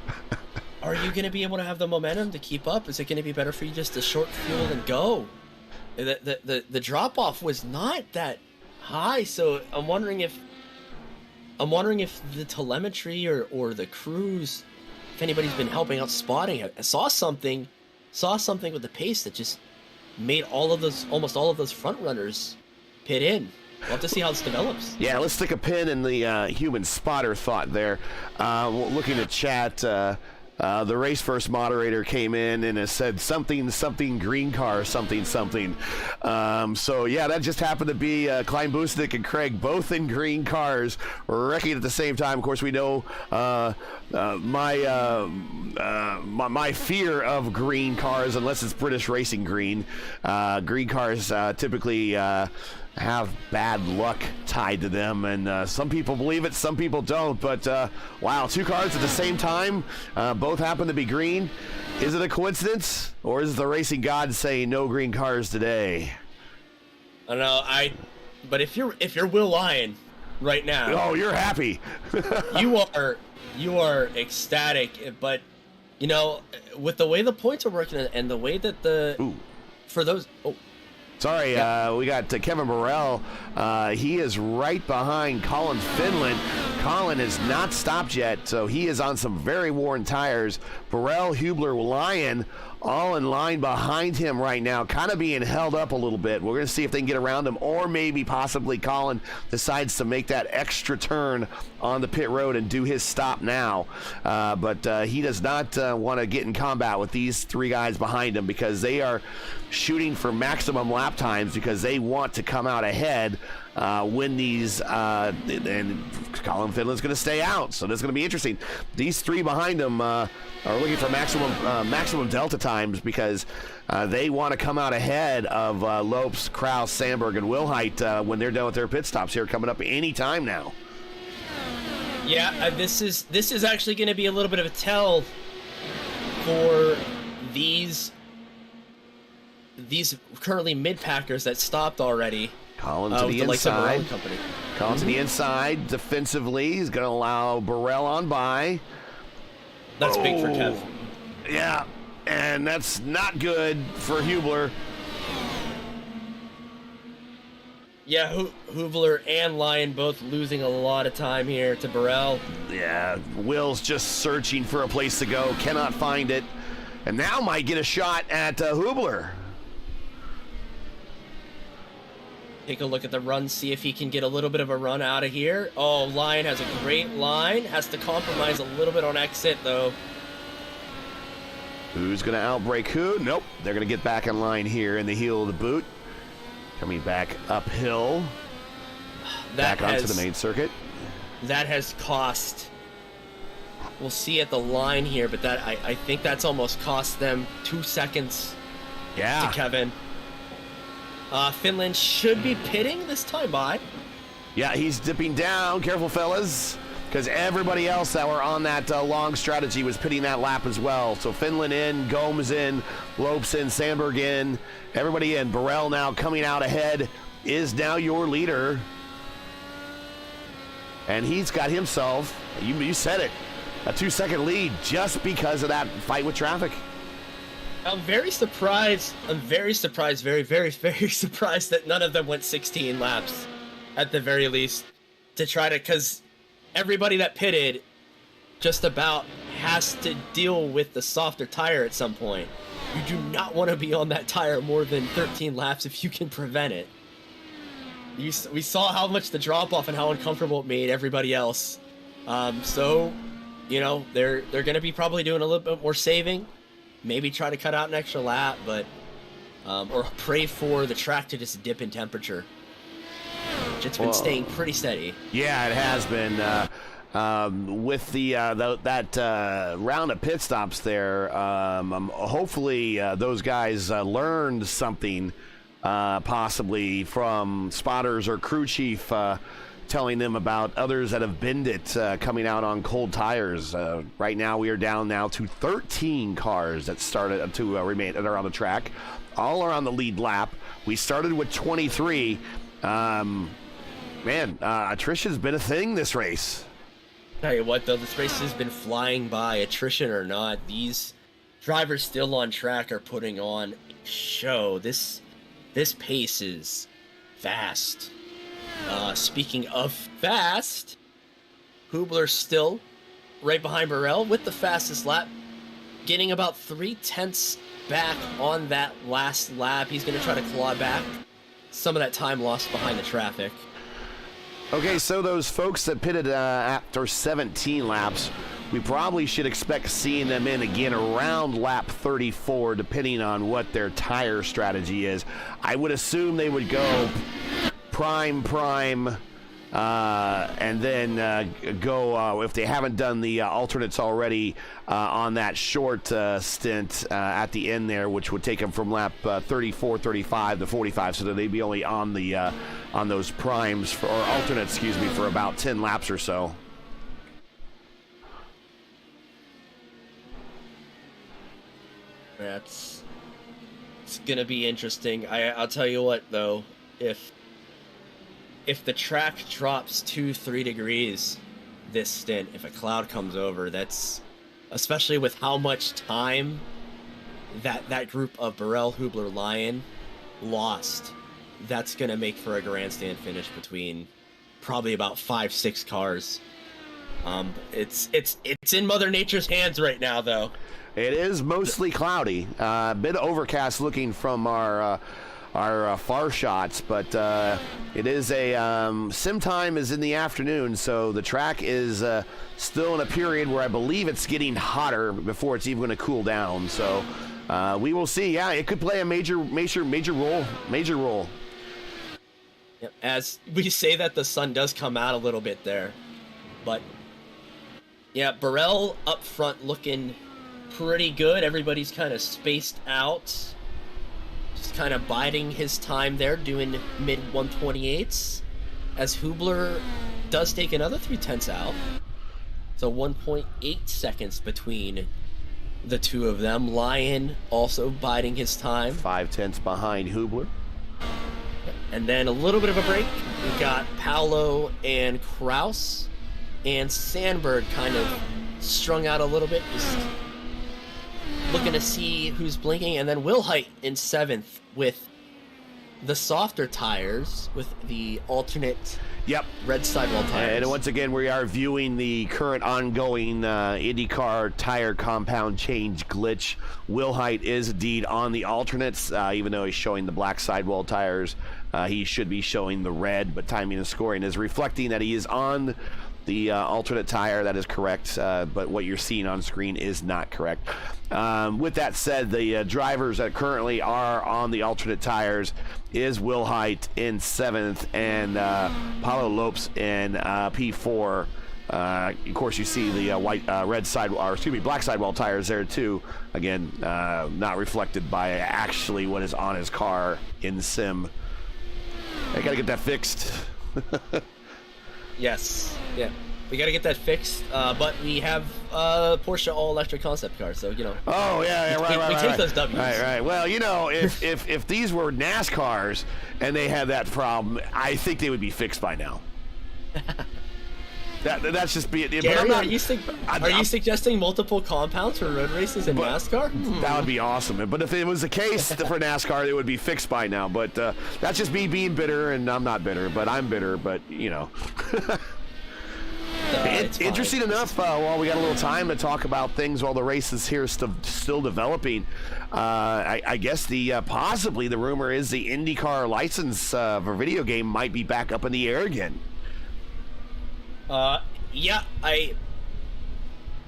are you going to be able to have the momentum to keep up? Is it going to be better for you just to short fuel and go? The drop off was not that high, so I'm wondering if the telemetry or the crews, if anybody's been helping out spotting it, saw something with the pace that just made almost all of those front runners pit in. We'll have to see how this develops. Yeah, let's stick a pin in the human spotter thought there. Looking at chat, the race first moderator came in and has said something green car, something. So yeah, that just happened to be Klein Busnick and Craig both in green cars wrecking at the same time. Of course, we know my fear of green cars, unless it's British racing green. Green cars typically have bad luck tied to them, and some people believe it, some people don't, but wow, 2 cars at the same time, both happen to be green. Is it a coincidence, or is it the racing god saying no green cars today? I don't know. But if you're Will Lyon right now, oh, you're happy. you are ecstatic, but you know, with the way the points are working and the way that Sorry, we got Kevin Burrell. He is right behind Colin Finland. Colin has not stopped yet, so he is on some very worn tires. Burrell, Hubler, Lyon all in line behind him right now, kind of being held up a little bit. We're going to see if they can get around him, or maybe possibly Colin decides to make that extra turn on the pit road and do his stop now. But he does not want to get in combat with these three guys behind him, because they are shooting for maximum lap times, because they want to come out ahead when these and Colin Finland's going to stay out, so this is going to be interesting. These three behind him are looking for maximum delta times, because they want to come out ahead of Lopes, Kraus, Sandberg, and Wilhite when they're done with their pit stops here coming up any time now. Yeah, this is actually going to be a little bit of a tell for these currently mid-packers that stopped already. Colin to the inside. Colin to the Mm-hmm. inside defensively. He's going to allow Burrell on by. That's big for Kev. Yeah, and that's not good for Hubler. Yeah, Hubler and Lyon both losing a lot of time here to Burrell. Yeah, Will's just searching for a place to go, cannot find it, and now might get a shot at Hubler. Take a look at the run, see if he can get a little bit of a run out of here. Oh, Lyon has a great line. Has to compromise a little bit on exit, though. Who's going to outbrake who? Nope. They're going to get back in line here in the heel of the boot. Coming back uphill. Back onto the main circuit. That has cost. We'll see at the line here, but that I think that's almost cost them 2 seconds Yeah. to Kevin. Finland should be pitting this time by. Yeah, he's dipping down. Careful, fellas, because everybody else that were on that long strategy was pitting that lap as well. So Finland in, Gomes in, Lopes in, Sandberg in, everybody in. Burrell now coming out ahead is now your leader. And he's got himself, you said it, a 2-second lead just because of that fight with traffic. I'm very surprised. Very, very, very surprised that none of them went 16 laps, at the very least, to try to, because everybody that pitted just about has to deal with the softer tire at some point. You do not want to be on that tire more than 13 laps if you can prevent it. We saw how much the drop-off and how uncomfortable it made everybody else. So, you know, they're going to be probably doing a little bit more saving. Maybe try to cut out an extra lap, but or pray for the track to just dip in temperature. It's been staying pretty steady. Yeah, it has been. With that round of pit stops there, hopefully those guys learned something, possibly from spotters or crew chief telling them about others that have binned it coming out on cold tires. Right now we are down now to 13 cars that started to remain that are on the track. All are on the lead lap. We started with 23. Attrition's been a thing this race. Tell you what, though, this race has been flying by, attrition or not. These drivers still on track are putting on a show. This pace is fast. Speaking of fast, Hubler still right behind Burrell with the fastest lap, getting about 3/10 back on that last lap. He's going to try to claw back some of that time lost behind the traffic. Okay, so those folks that pitted after 17 laps, we probably should expect seeing them in again around lap 34, depending on what their tire strategy is. I would assume they would go prime, and then go, if they haven't done the alternates already, on that short stint at the end there, which would take them from lap 34, 35 to 45, so that they'd be only on the on those primes, or alternates, excuse me, for about 10 laps or so. It's gonna be interesting. I'll tell you what, though, if the track drops 2-3 degrees this stint, if a cloud comes over, that's, especially with how much time that group of Burrell, Hubler, Lyon lost, that's gonna make for a grandstand finish between probably about 5-6 cars It's in Mother Nature's hands right now, though. It is mostly cloudy, a bit overcast looking from our far shots, but it is sim time is in the afternoon, so the track is still in a period where I believe it's getting hotter before it's even going to cool down. So we will see. Yeah, it could play a major role. Yep. As we say that, the sun does come out a little bit there, but yeah, Belle up front looking pretty good. Everybody's kind of spaced out, just kind of biding his time there, doing mid 128s, as Hubler does take another 3/10 out. So 1.8 seconds between the two of them. Lion also biding his time, 5/10 behind Hubler. and then a little bit of a break. We got Paolo and Kraus, and Sandberg kind of strung out a little bit, just looking to see who's blinking, and then Wilhite in 7th with the softer tires, with the alternate red sidewall tires. And once again, we are viewing the current ongoing IndyCar tire compound change glitch. Wilhite is indeed on the alternates, even though he's showing the black sidewall tires. He should be showing the red, but timing and scoring is reflecting that he is on the alternate tire. That is correct, but what you're seeing on screen is not correct. With that said, the drivers that currently are on the alternate tires is Wilhite in 7th and Paulo Lopes in P4. Of course, you see the black sidewall tires there too. Again, not reflected by actually what is on his car in sim. I gotta get that fixed. Yes, yeah, we got to get that fixed. But we have Porsche all-electric concept car, so you know. Oh yeah, right. We take those W's. Right. Well, you know, if these were NASCARs and they had that problem, I think they would be fixed by now. That's just be it. Gary, but are you suggesting multiple compounds for road races in NASCAR? That would be awesome. But if it was the case for NASCAR, it would be fixed by now. But that's just me being bitter, and I'm not bitter, but I'm bitter. But you know, interesting enough. While we got a little time to talk about things while the race is here still developing, I guess possibly the rumor is the IndyCar license for video game might be back up in the air again. Yeah,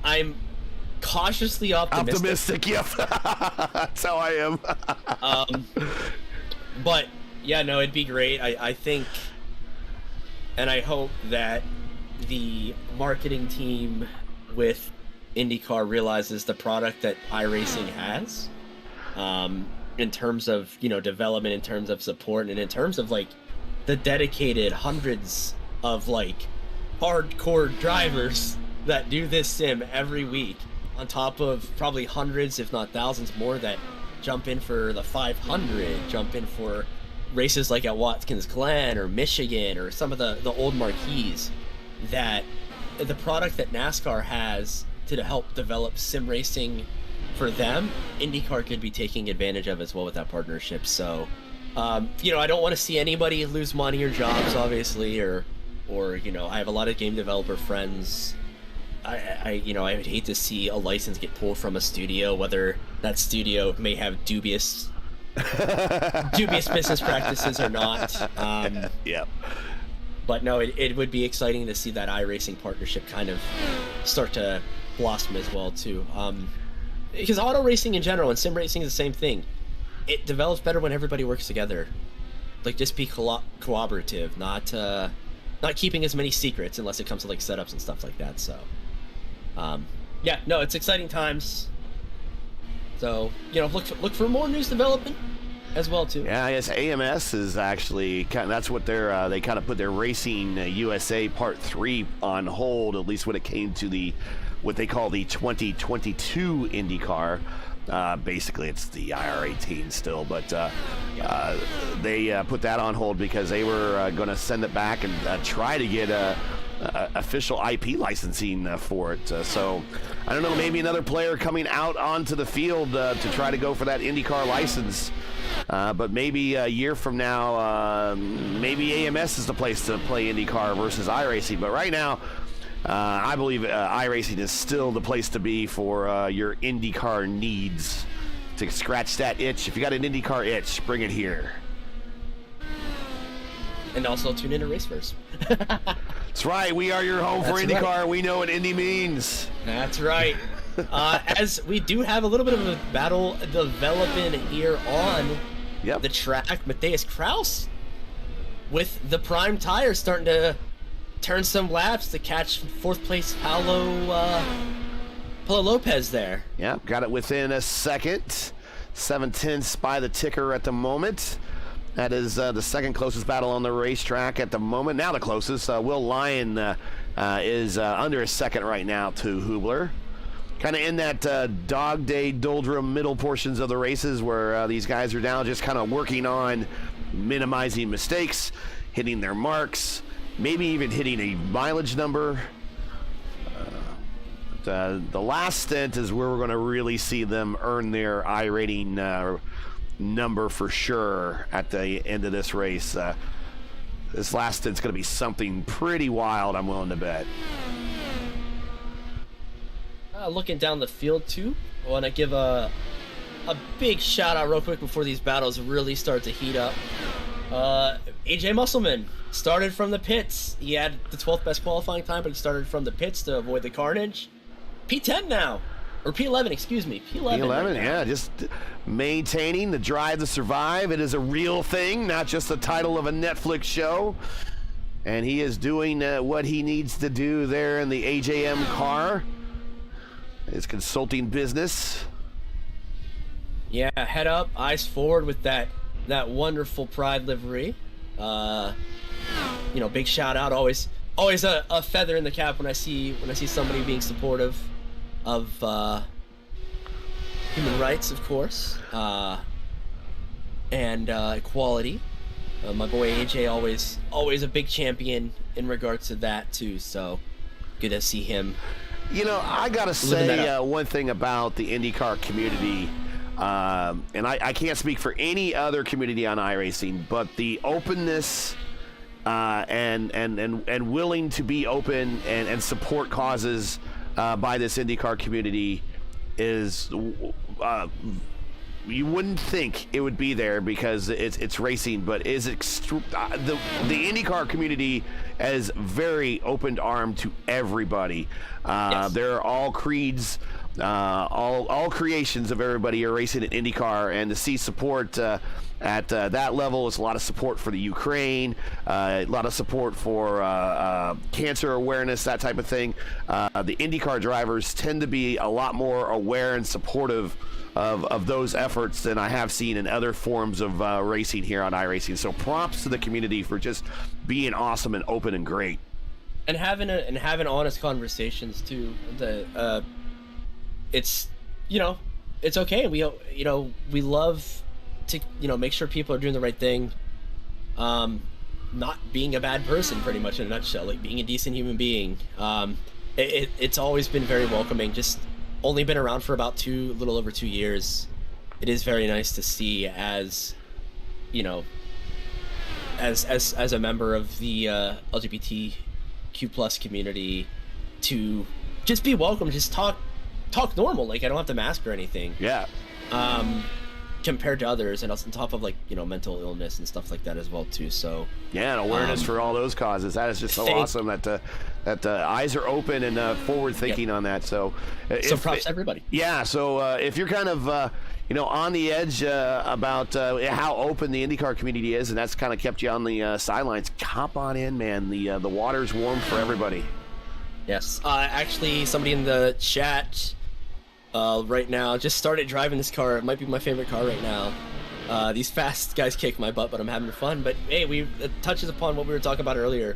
I'm cautiously optimistic. Yeah. That's how I am. But yeah, no, it'd be great. I think, and I hope that the marketing team with IndyCar realizes the product that iRacing has, in terms of, you know, development, in terms of support, and in terms of like the dedicated hundreds of like hardcore drivers that do this sim every week, on top of probably hundreds if not thousands more that jump in for the 500, jump in for races like at Watkins Glen or Michigan or some of the old marquees. That the product that NASCAR has to help develop sim racing for them, IndyCar could be taking advantage of as well with that partnership. So you know, I don't want to see anybody lose money or jobs, obviously, or you know, I have a lot of game developer friends. I would hate to see a license get pulled from a studio, whether that studio may have dubious business practices or not. Yep. But no, it would be exciting to see that iRacing partnership kind of start to blossom as well too. Because auto racing in general and sim racing is the same thing. It develops better when everybody works together. Like, just be cooperative, not keeping as many secrets unless it comes to like setups and stuff like that. So yeah, no, it's exciting times. So, you know, look for more news development as well too. Yeah, I guess AMS is actually that's what they kind of put their Racing USA Part 3 on hold, at least when it came to what they call the 2022 IndyCar. Basically it's the IR18 still, but they put that on hold because they were going to send it back and try to get official IP licensing for it. So I don't know, maybe another player coming out onto the field to try to go for that IndyCar license. But maybe a year from now, maybe AMS is the place to play IndyCar versus iRacing. But right now, I believe iRacing is still the place to be for your IndyCar needs. To scratch that itch. If you got an IndyCar itch, bring it here. And also tune in to Raceverse. That's right. We are your home for IndyCar. Right. We know what Indy means. That's right. As we do have a little bit of a battle developing here on the track. Matthias Kraus with the prime tire starting to turn some laps to catch fourth place Paulo Lopez there. Yeah, got it within a second. 7/10 by the ticker at the moment. That is the second closest battle on the racetrack at the moment. Now the closest. Will Lyon is under a second right now to Hubler. Kind of in that dog day doldrum middle portions of the races where these guys are now just kind of working on minimizing mistakes, hitting their marks, maybe even hitting a mileage number. The last stint is where we're going to really see them earn their iRating number for sure at the end of this race. This last stint's going to be something pretty wild, I'm willing to bet. Looking down the field too, I want to give a big shout out real quick before these battles really start to heat up. AJ Musselman started from the pits. He had the 12th best qualifying time, but he started from the pits to avoid the carnage. P10 now. Or P11, excuse me. P11, right, yeah, just maintaining the drive to survive. It is a real thing, not just the title of a Netflix show. And he is doing what he needs to do there in the AJM car. His consulting business. Yeah, head up, eyes forward with that wonderful Pride livery. Big shout out. Always a feather in the cap when I see somebody being supportive of human rights, of course, and equality. My boy AJ always a big champion in regards to that too. So good to see him. I gotta say one thing about the IndyCar community, and I can't speak for any other community on iRacing, but the openness and willing to be open and support causes by this IndyCar community is you wouldn't think it would be there because it's racing, but is the IndyCar community is very open armed to everybody. Yes. They're all creeds, all creations of everybody are racing at IndyCar, and to see support at that level is a lot of support for the Ukraine, a lot of support for cancer awareness, that type of thing. The IndyCar drivers tend to be a lot more aware and supportive of those efforts than I have seen in other forms of racing here on iRacing. So props to the community for just being awesome and open and great. And having honest conversations too. It's it's okay. We love to make sure people are doing the right thing. Not being a bad person, pretty much in a nutshell, like being a decent human being. It's always been very welcoming. Just only been around for about a little over 2 years. It is very nice to see as a member of the LGBTQ plus community to just be welcome, just talk normal. Like I don't have to mask or anything. Yeah. Compared to others, and also on top of mental illness and stuff like that as well too. So yeah, and awareness for all those causes. That is just so awesome that eyes are open and forward thinking on that. So props to everybody. Yeah. So if you're kind of on the edge about how open the IndyCar community is, and that's kind of kept you on the sidelines, hop on in, man. The water's warm for everybody. Yes. Actually, somebody in the chat right now just started driving this car. It might be my favorite car right now. These fast guys kick my butt, but I'm having fun. But hey, it touches upon what we were talking about earlier.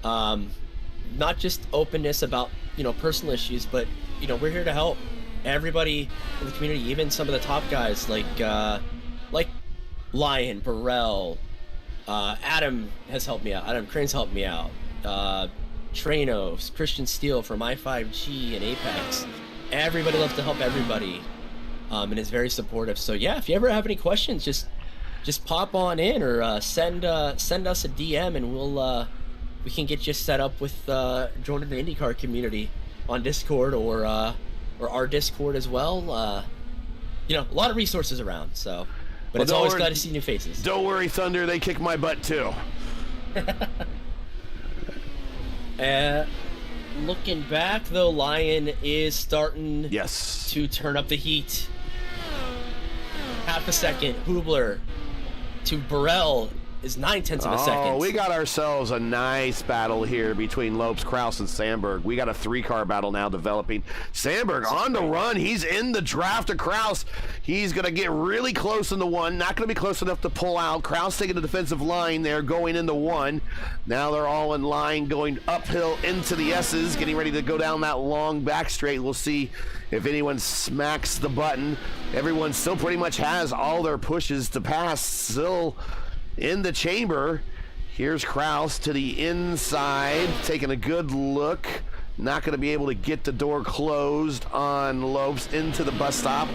Not just openness about personal issues, but we're here to help everybody in the community, even some of the top guys like Lion, Burrell, Adam has helped me out. Adam Crane's helped me out. Tranos, Christian Steele from i5G and Apex. Everybody loves to help everybody, and is very supportive. So yeah, if you ever have any questions, just pop on in or send us a DM, and we we can get you set up with joining the IndyCar community on Discord or our Discord as well. You know, a lot of resources around, so. But it's always glad to see new faces. Don't worry, Thunder. They kick my butt, too. Looking back, though, Lion is starting yes. to turn up the heat. Half a second. Hubler to Belle is 9/10 of a second. Oh, we got ourselves a nice battle here between Lopes, Kraus, and Sandberg. We got a 3-car battle now developing. Sandberg on the run. He's in the draft of Kraus. He's going to get really close in the 1. Not going to be close enough to pull out. Kraus taking the defensive line there, going into 1. Now they're all in line, going uphill into the S's, getting ready to go down that long back straight. We'll see if anyone smacks the button. Everyone still pretty much has all their pushes to pass. Still in the chamber. Here's Kraus to the inside, taking a good look. Not going to be able to get the door closed on Lopes into the bus stop.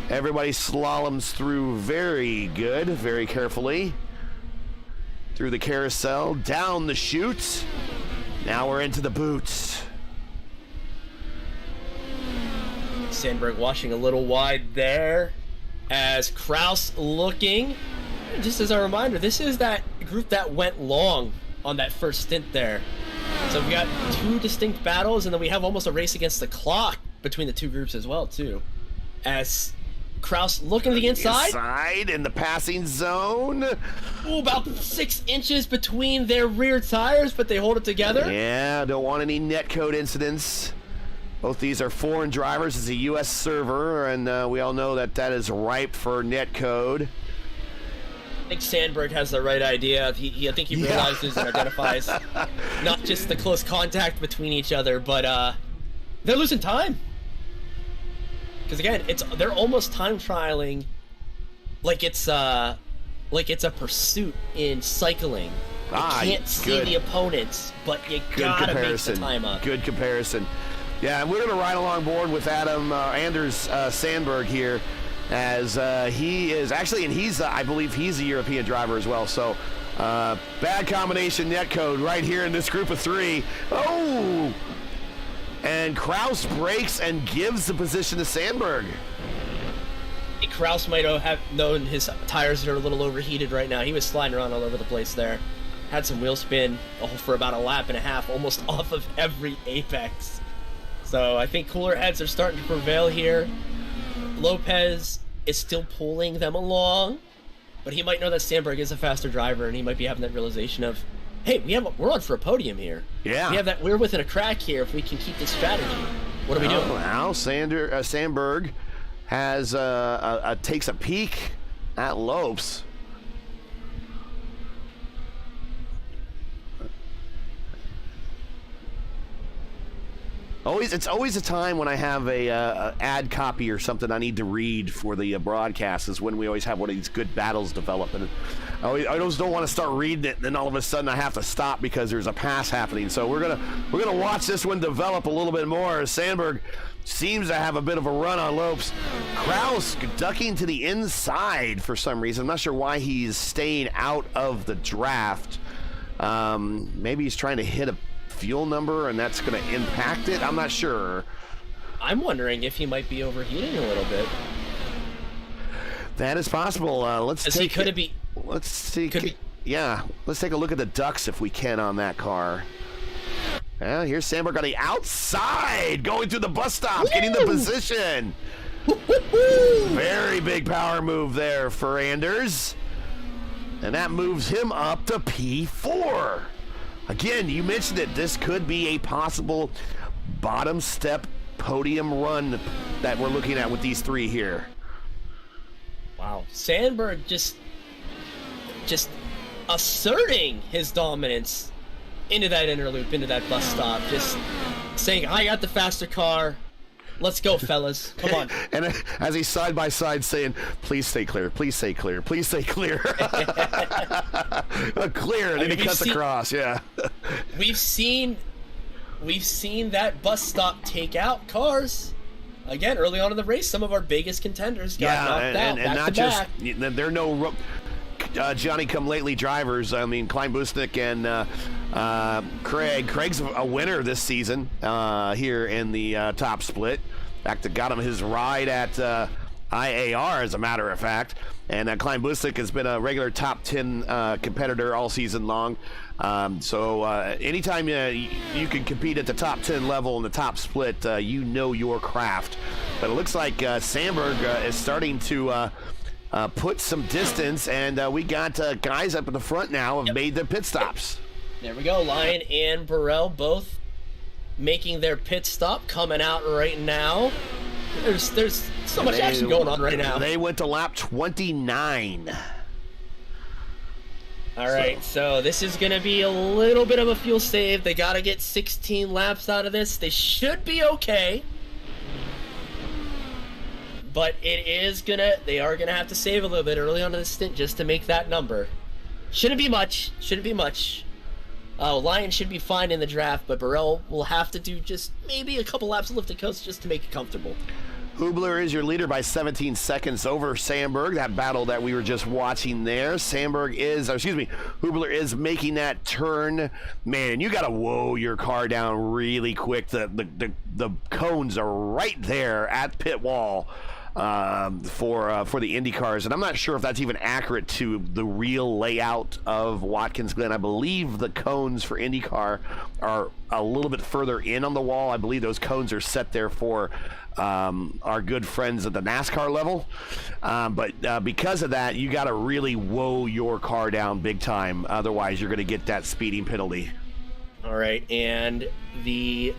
Everybody slaloms through very good, very carefully. Through the carousel, down the chute. Now we're into the boots. Sandberg washing a little wide there as Kraus looking. Just as a reminder, this is that group that went long on that first stint there. So we got 2 distinct battles, and then we have almost a race against the clock between the 2 groups as well, too. As Kraus looking to the inside. Inside in the passing zone. Ooh, about 6 inches between their rear tires, but they hold it together. Yeah, don't want any netcode incidents. Both these are foreign drivers. It's a U.S. server, and we all know that that is ripe for netcode. I think Sandberg has the right idea. I think he realizes and identifies not just the close contact between each other, but they're losing time. Because again, they're almost time trialing like it's a pursuit in cycling. You can't see the opponents, but you gotta make the time up. Good comparison. Yeah, and we're gonna ride along board with Anders Sandberg here. As he is actually, and I believe he's a European driver as well. So bad combination netcode right here in this group of 3. Oh, and Kraus breaks and gives the position to Sandberg. Kraus might have known his tires are a little overheated right now. He was sliding around all over the place there. Had some wheel spin for about a lap and a half, almost off of every apex. So I think cooler heads are starting to prevail here. Lopez is still pulling them along, but he might know that Sandberg is a faster driver, and he might be having that realization of, hey, we're on for a podium here. Yeah. We're within a crack here if we can keep this strategy. What are we doing? Now Sandberg has takes a peek at Lopes. It's always a time when I have a ad copy or something I need to read for the broadcast is when we always have one of these good battles develop. And I always don't want to start reading it, and then all of a sudden I have to stop because there's a pass happening. So we're gonna watch this one develop a little bit more. Sandberg seems to have a bit of a run on Lopes. Kraus ducking to the inside for some reason. I'm not sure why he's staying out of the draft. Maybe he's trying to hit a fuel number and that's going to impact it. I'm not sure. I'm wondering if he might be overheating a little bit. That is possible. Let's take a look at the ducts if we can on that car. Well, here's Sandberg on the outside, going through the bus stop, getting the position. Very big power move there for Anders. And that moves him up to P4. Again, you mentioned it. This could be a possible bottom step podium run that we're looking at with these 3 here. Wow. Sandberg just asserting his dominance into that inner loop, into that bus stop. Just saying, I got the faster car. Let's go, fellas. Come on. And as he's side by side saying, please stay clear, please stay clear, please stay clear. Clear, and then he cuts across, yeah. We've seen that bus stop take out cars. Again, early on in the race, some of our biggest contenders got knocked out. And not just, they're no Johnny-come-lately drivers. I mean, Klein Busnick and Craig's a winner this season here in the top split. In fact, it got him his ride at IAR, as a matter of fact. And Klein Busick has been a regular top 10 competitor all season long. So anytime you can compete at the top 10 level in the top split, you know your craft. But it looks like Sandberg is starting to put some distance, and we got guys up in the front now have made their pit stops. There we go. Lyon and Burrell both making their pit stop, coming out right now. There's so much action going on right now. They went to lap 29. All right, so this is going to be a little bit of a fuel save. They got to get 16 laps out of this. They should be okay. But they are going to have to save a little bit early on in the stint just to make that number. Shouldn't be much. Lyon should be fine in the draft, but Burrell will have to do just maybe a couple laps of lifted coast just to make it comfortable. Hubler is your leader by 17 seconds over Sandberg. That battle that we were just watching there. Hubler is making that turn. Man, you got to whoa your car down really quick. The cones are right there at pit wall for the Indy cars, and I'm not sure if that's even accurate to the real layout of Watkins Glen. I believe the cones for IndyCar are a little bit further in on the wall. I believe those cones are set there for our good friends at the NASCAR level, but because of that, you got to really whoa your car down big time. Otherwise, you're going to get that speeding penalty. All right, and the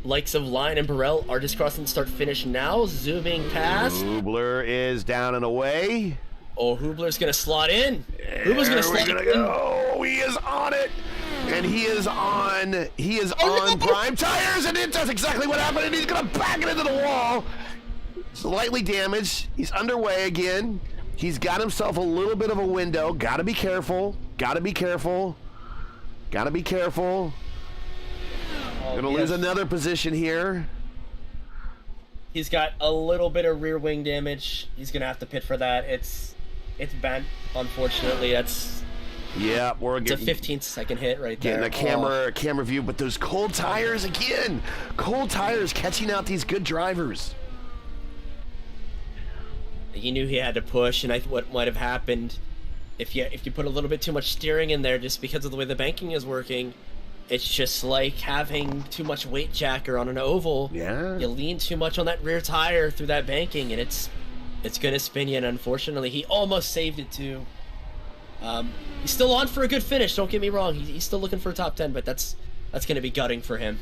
likes of Lyon and Burrell are just crossing start finish now, zooming past. Hubler is down and away. Oh, Hubler's going to slot in. Hubler's going to slot in. Go. He is on it. And he is on prime tires, and it does exactly what happened, and he's going to back it into the wall. Slightly damaged. He's underway again. He's got himself a little bit of a window. Got to be careful. Going to lose another position here. He's got a little bit of rear wing damage. He's going to have to pit for that. It's bent, unfortunately. It's a 15-second hit right there. Getting a camera view, but those cold tires again. Cold tires catching out these good drivers. He knew he had to push, and what might have happened if you put a little bit too much steering in there just because of the way the banking is working. It's just like having too much weight jacker on an oval. Yeah. You lean too much on that rear tire through that banking, and it's going to spin you, and unfortunately, he almost saved it too. He's still on for a good finish, don't get me wrong. He's still looking for a top 10, but that's going to be gutting for him.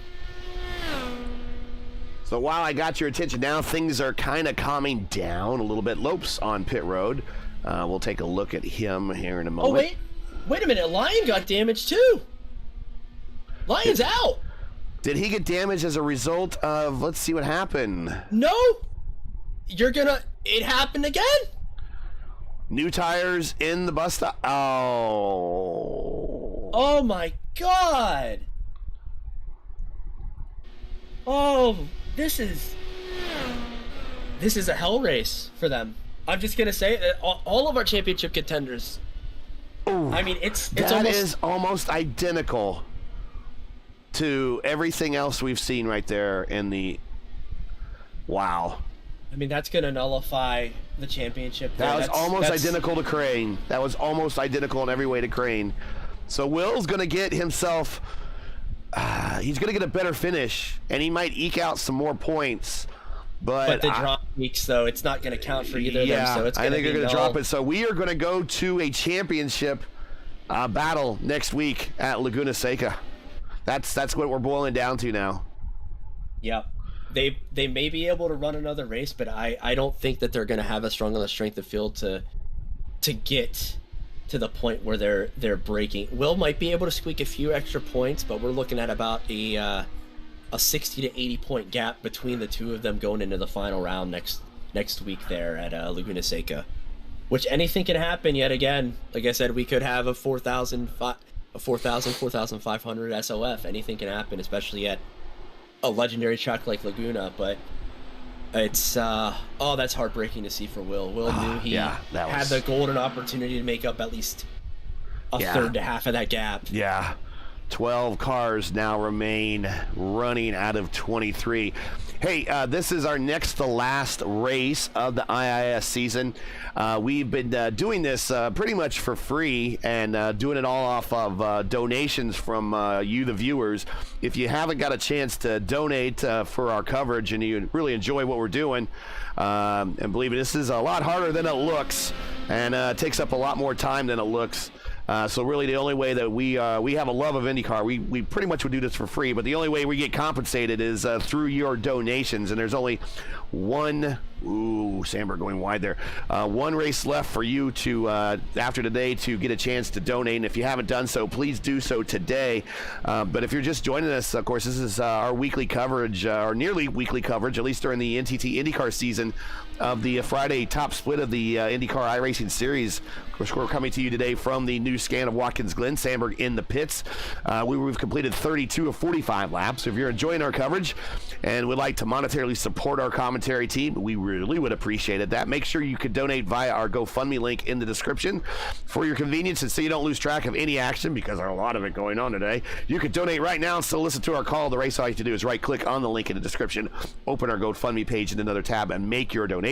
So while I got your attention now, things are kind of calming down a little bit. Lopes on pit road. We'll take a look at him here in a moment. Oh, wait a minute. Lyon got damaged too. Lyon's out. Did he get damaged as a result of, let's see what happened. No. It happened again. New tires in the bus stop. Oh my God. Oh, this is a hell race for them. I'm just gonna say that all of our championship contenders. Ooh, I mean, it's almost identical to everything else we've seen right there in the. Wow. I mean, that's going to nullify the championship. That was almost identical to Crane. That was almost identical in every way to Crane. So Will's going to get himself. He's going to get a better finish, and he might eke out some more points. But the drop weeks, though, it's not going to count for either of them. So it's I think they're going to drop it. So we are going to go to a championship battle next week at Laguna Seca. That's what we're boiling down to now. Yep. They may be able to run another race, but I don't think that they're going to have a strong enough strength of field to get to the point where they're breaking. Will might be able to squeak a few extra points, but we're looking at about a 60 to 80 point gap between the two of them going into the final round next week there at Laguna Seca, which anything can happen yet again. Like I said, we could have a 4,500 SOF. Anything can happen, especially at a legendary track like Laguna, but it's that's heartbreaking to see for Will. Will knew he had the golden opportunity to make up at least a third to half of that gap. Yeah. 12 cars now remain running out of 23. Hey, this is our next to last race of the IIS season. We've been doing this pretty much for free and doing it all off of donations from you, the viewers. If you haven't got a chance to donate for our coverage and you really enjoy what we're doing, and believe me, this is a lot harder than it looks, and takes up a lot more time than it looks. So really the only way that we have a love of IndyCar, we pretty much would do this for free, but the only way we get compensated is through your donations, and there's only one, Sandberg going wide there, one race left for you to, after today, to get a chance to donate, and if you haven't done so, please do so today. But if you're just joining us, of course, this is our weekly coverage, or nearly weekly coverage, at least during the NTT IndyCar season, of the Friday top split of the IndyCar iRacing Series. Of course, we're coming to you today from the new scan of Watkins Glen, Sandberg in the pits. We've completed 32 of 45 laps. So if you're enjoying our coverage and would like to monetarily support our commentary team, we really would appreciate it. Make sure you could donate via our GoFundMe link in the description. For your convenience and so you don't lose track of any action, because there's a lot of it going on today, you could donate right now and still listen to our call. The race all you have to do is right-click on the link in the description, open our GoFundMe page in another tab, and make your donation.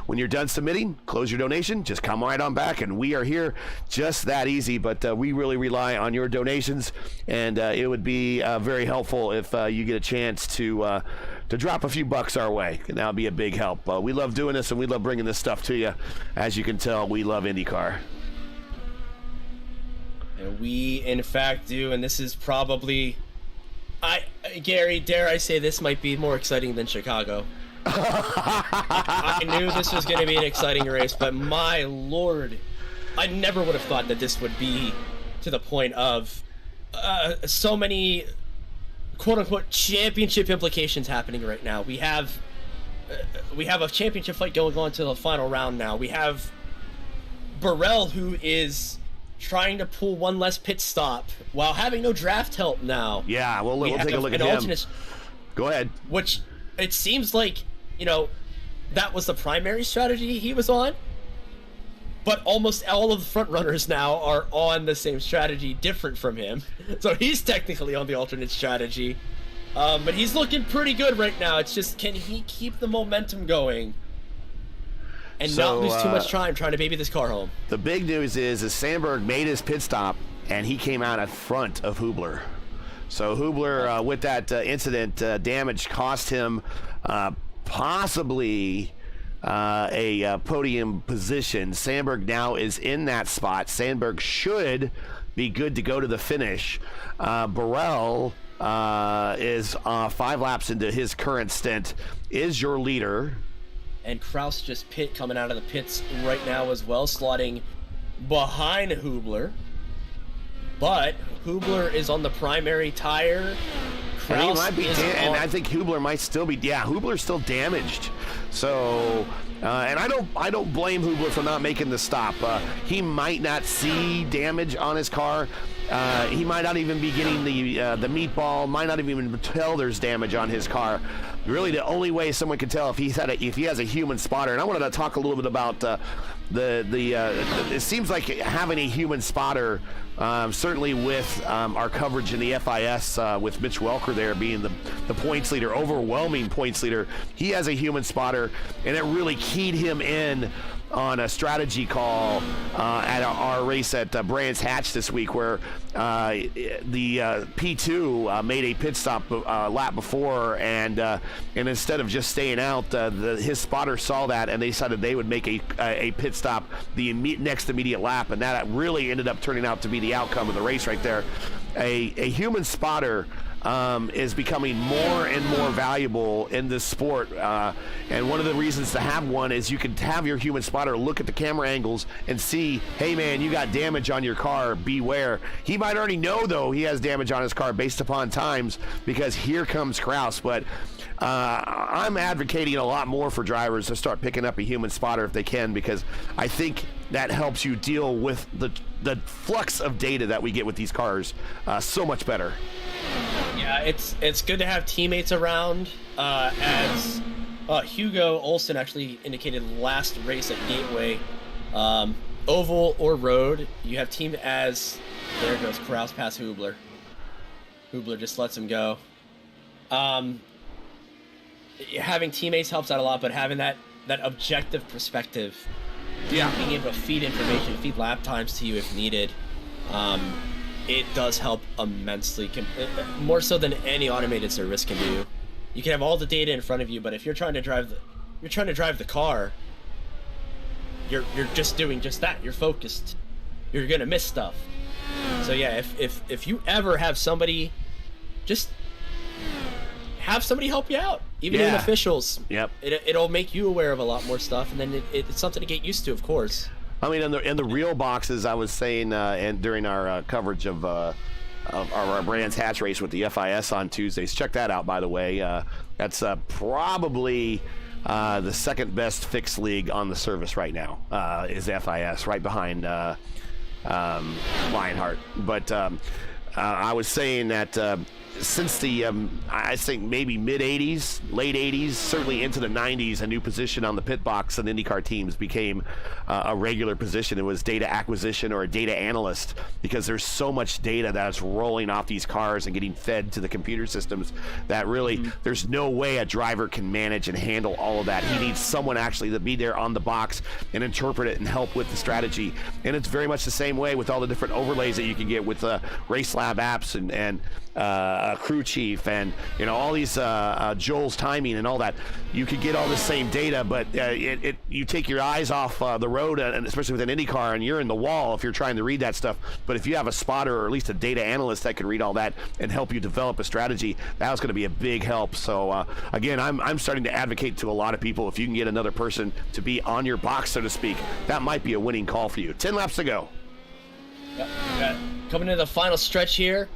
When you're done submitting, close your donation, just come right on back, and we are here. Just that easy. But we really rely on your donations, and it would be very helpful if you get a chance to drop a few bucks our way, and that would be a big help. We love doing this, and we love bringing this stuff to you. As you can tell, we love IndyCar. And we, in fact, do, and this is probably, Gary, dare I say this might be more exciting than Chicago. I knew this was going to be an exciting race, but my lord, I never would have thought that this would be to the point of so many quote-unquote championship implications happening right now. We have a championship fight going on to the final round now. We have Belle, who is trying to pull one less pit stop while having no draft help now. Yeah, well, we'll take a look at him. Go ahead. Which it seems like, that was the primary strategy he was on, but almost all of the front runners now are on the same strategy, different from him. So he's technically on the alternate strategy, but he's looking pretty good right now. It's just, can he keep the momentum going and not lose too much time trying to baby this car home? The big news is Sandberg made his pit stop, and he came out in front of Hubler. So Hubler, with that incident, damage cost him possibly a podium position. Sandberg now is in that spot. Sandberg should be good to go to the finish. Belle is 5 laps into his current stint, is your leader. And Kraus just coming out of the pits right now as well, slotting behind Hubler. But Hubler is on the primary tire. And he might be, and I think Hubler might still be. Yeah, Hubler's still damaged. So, and I don't blame Hubler for not making the stop. He might not see damage on his car. He might not even be getting the meatball. Might not even tell there's damage on his car. Really, the only way someone can tell if he has a human spotter. And I wanted to talk a little bit about it seems like having a human spotter, certainly with our coverage in the FIS, with Mitch Welker there being the points leader, overwhelming points leader. He has a human spotter, and it really keyed him in on a strategy call at our race at Brands Hatch this week, where the P2 made a pit stop lap before, and instead of just staying out, his spotter saw that, and they decided they would make a pit stop the next immediate lap, and that really ended up turning out to be the outcome of the race right there. A human spotter is becoming more and more valuable in this sport, and one of the reasons to have one is you can have your human spotter look at the camera angles and see, hey man, you got damage on your car, beware. He might already know though he has damage on his car based upon times, because here comes Kraus. But I'm advocating a lot more for drivers to start picking up a human spotter if they can, because I think that helps you deal with the flux of data that we get with these cars so much better. Yeah, it's good to have teammates around. As Hugo Olsen actually indicated last race at Gateway, oval or road, you have team as, there goes Kraus past Hubler. Hubler just lets him go. Having teammates helps out a lot, but having that objective perspective, being able to feed information, feed lap times to you if needed, it does help immensely, more so than any automated service can do. You can have all the data in front of you, but if you're trying to drive the car, you're just doing just that. You're focused. You're gonna miss stuff. So yeah, if you ever have somebody, just have somebody help you out, even in officials. Yep. It'll make you aware of a lot more stuff, and then it's something to get used to, of course. I mean, in the real boxes, I was saying, and during our coverage of our Brands Hatch race with the FIS on Tuesdays, check that out, by the way. That's probably the second best fixed league on the service right now, is FIS, right behind Lionheart. But I was saying that since the, I think maybe mid-'80s, late 80s, certainly into the 90s, a new position on the pit box and IndyCar teams became a regular position. It was data acquisition or a data analyst, because there's so much data that's rolling off these cars and getting fed to the computer systems that really there's no way a driver can manage and handle all of that. He needs someone actually to be there on the box and interpret it and help with the strategy. And it's very much the same way with all the different overlays that you can get with Race Lab apps and crew chief and all these Joel's timing and all that. You could get all the same data, but you take your eyes off the road, and especially with an IndyCar, and you're in the wall if you're trying to read that stuff. But if you have a spotter or at least a data analyst that can read all that and help you develop a strategy, that was going to be a big help. So again, I'm starting to advocate to a lot of people, if you can get another person to be on your box, so to speak, that might be a winning call for you. 10 laps to go. Yep. Coming to the final stretch here.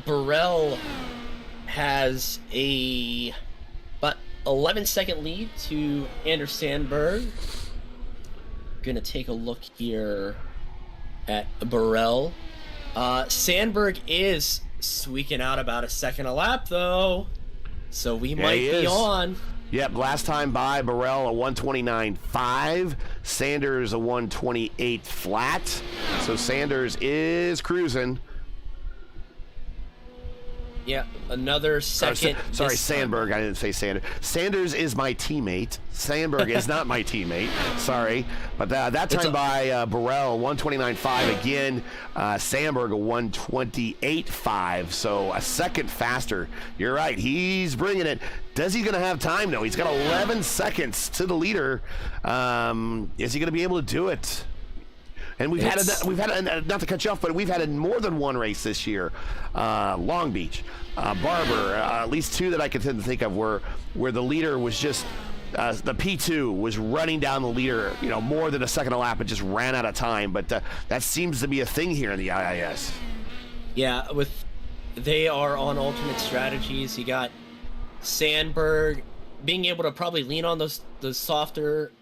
Burrell has about 11-second lead to Anders Sandberg. Gonna take a look here at Burrell. Sandberg is squeaking out about a second a lap, though, so we might be on. Yep, last time by, Burrell a 129.5, Sanders a 128 flat, so Sanders is cruising. Yeah, another second. Sorry, Sandberg. I didn't say Sanders. Sanders is my teammate. Sandberg is not my teammate. Sorry. But that time by Burrell, 129.5 again. Sandberg, a 128.5. So a second faster. You're right. He's bringing it. Does he going to have time, though? He's got 11 seconds to the leader. Is he going to be able to do it? And we've had not to cut you off, but we've had more than one race this year. Long Beach, Barber, at least two that I can think of where the leader was just the P2 was running down the leader, more than a second a lap and just ran out of time. But that seems to be a thing here in the IIS. Yeah, they are on alternate strategies. You got Sandberg being able to probably lean on those softer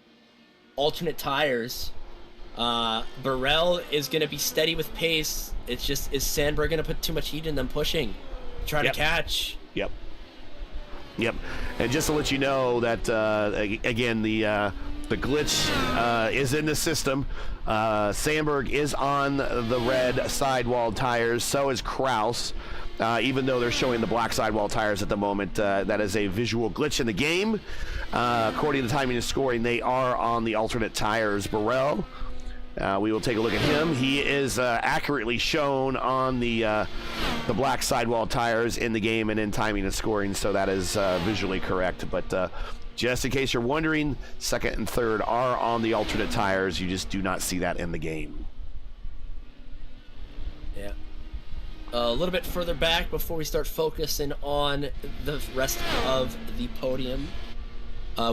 alternate tires. Burrell is going to be steady with pace. It's just, is Sandberg going to put too much heat in them pushing? Try to catch. Yep. And just to let you know that, again, the glitch is in the system. Sandberg is on the red sidewall tires. So is Kraus. Even though they're showing the black sidewall tires at the moment, that is a visual glitch in the game. According to timing and scoring, they are on the alternate tires. Burrell, we will take a look at him. He is accurately shown on the black sidewall tires in the game and in timing and scoring, so that is visually correct. But just in case you're wondering, second and third are on the alternate tires. You just do not see that in the game. Yeah. A little bit further back before we start focusing on the rest of the podium.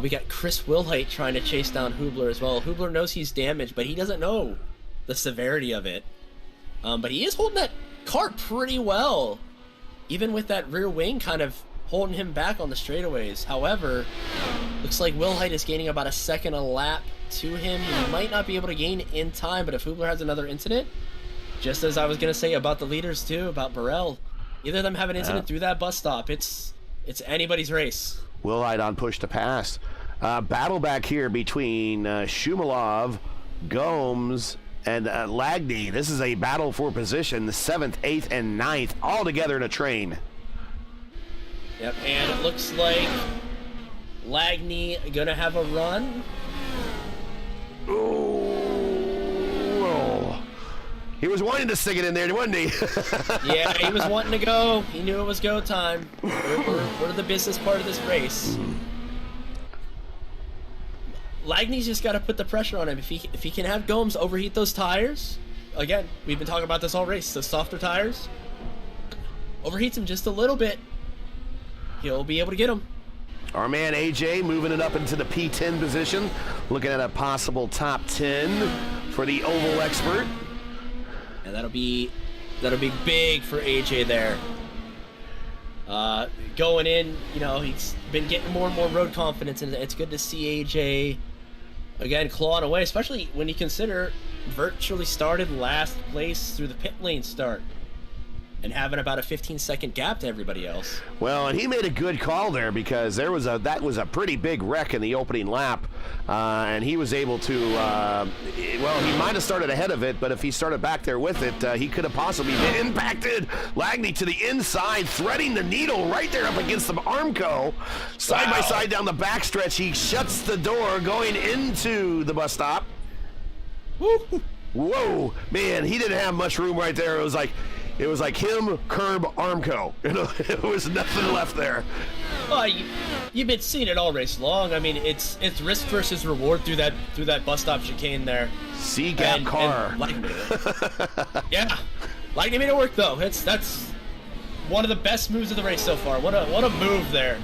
We got Chris Wilhite trying to chase down Hubler as well. Hubler knows he's damaged, but he doesn't know the severity of it. But he is holding that cart pretty well, even with that rear wing kind of holding him back on the straightaways. However, looks like Wilhite is gaining about a second a lap to him. He might not be able to gain in time, but if Hubler has another incident, just as I was going to say about the leaders too, about Burrell, either of them have an incident through that bus stop, it's anybody's race. Wilhite on push to pass. Battle back here between Shumalov, Gomes, And Lagny, this is a battle for position, the 7th, 8th, and 9th, all together in a train. Yep, and it looks like Lagny gonna have a run. Oh, he was wanting to stick it in there, wasn't he? Yeah, he was wanting to go. He knew it was go time. We're the business part of this race. Lagny's just got to put the pressure on him. If he can have Gomes overheat those tires, again, we've been talking about this all race. The softer tires, overheats him just a little bit, he'll be able to get him. Our man AJ moving it up into the P10 position, looking at a possible top 10 for the oval expert. And that'll be big for AJ there. Going in, you know, he's been getting more and more road confidence, and it's good to see AJ again clawing away, especially when you consider virtually started last place through the pit lane start and having about a 15-second gap to everybody else. Well, and he made a good call there, because that was a pretty big wreck in the opening lap, and he was able to, well, he might have started ahead of it, but if he started back there with it, he could have possibly been impacted. Lagny to the inside, threading the needle right there up against the Armco. Side by side down the backstretch, he shuts the door going into the bus stop. Woo! Whoa, man, he didn't have much room right there. It was like him, curb, Armco. You know, it was nothing left there. Well, you've been seeing it all race long. I mean, it's risk versus reward through that bus stop chicane there. C-gap car. Yeah, Lagny made it work though. That's one of the best moves of the race so far. What a move there.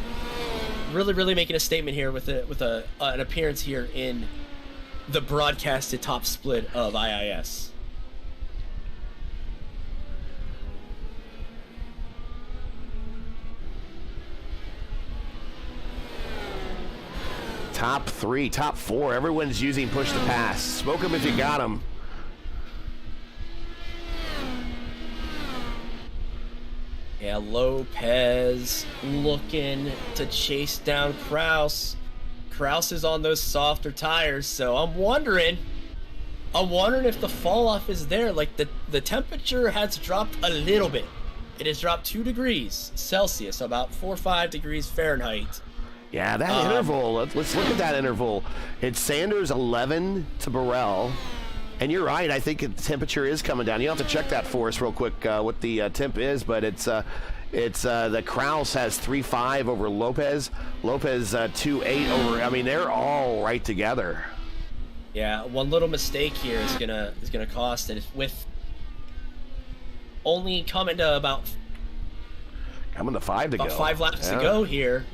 Really making a statement here with an appearance here in the broadcasted top split of IIS. Top 3, top 4, everyone's using push to pass. Smoke them if you got them. Yeah, Lopez looking to chase down Kraus. Kraus is on those softer tires, so I'm wondering if the fall off is there. Like the temperature has dropped a little bit. It has dropped 2 degrees Celsius, about 4 or 5 degrees Fahrenheit. Yeah, that interval, let's look at that interval. It's Sanders 11 to Burrell. And you're right, I think the temperature is coming down. You have to check that for us real quick, what the temp is, but it's the Kraus has 3.5 over Lopez. Lopez 2.8 over, I mean, they're all right together. Yeah, one little mistake here is gonna cost it. With only coming to about 5 to go. About 5 laps to go here.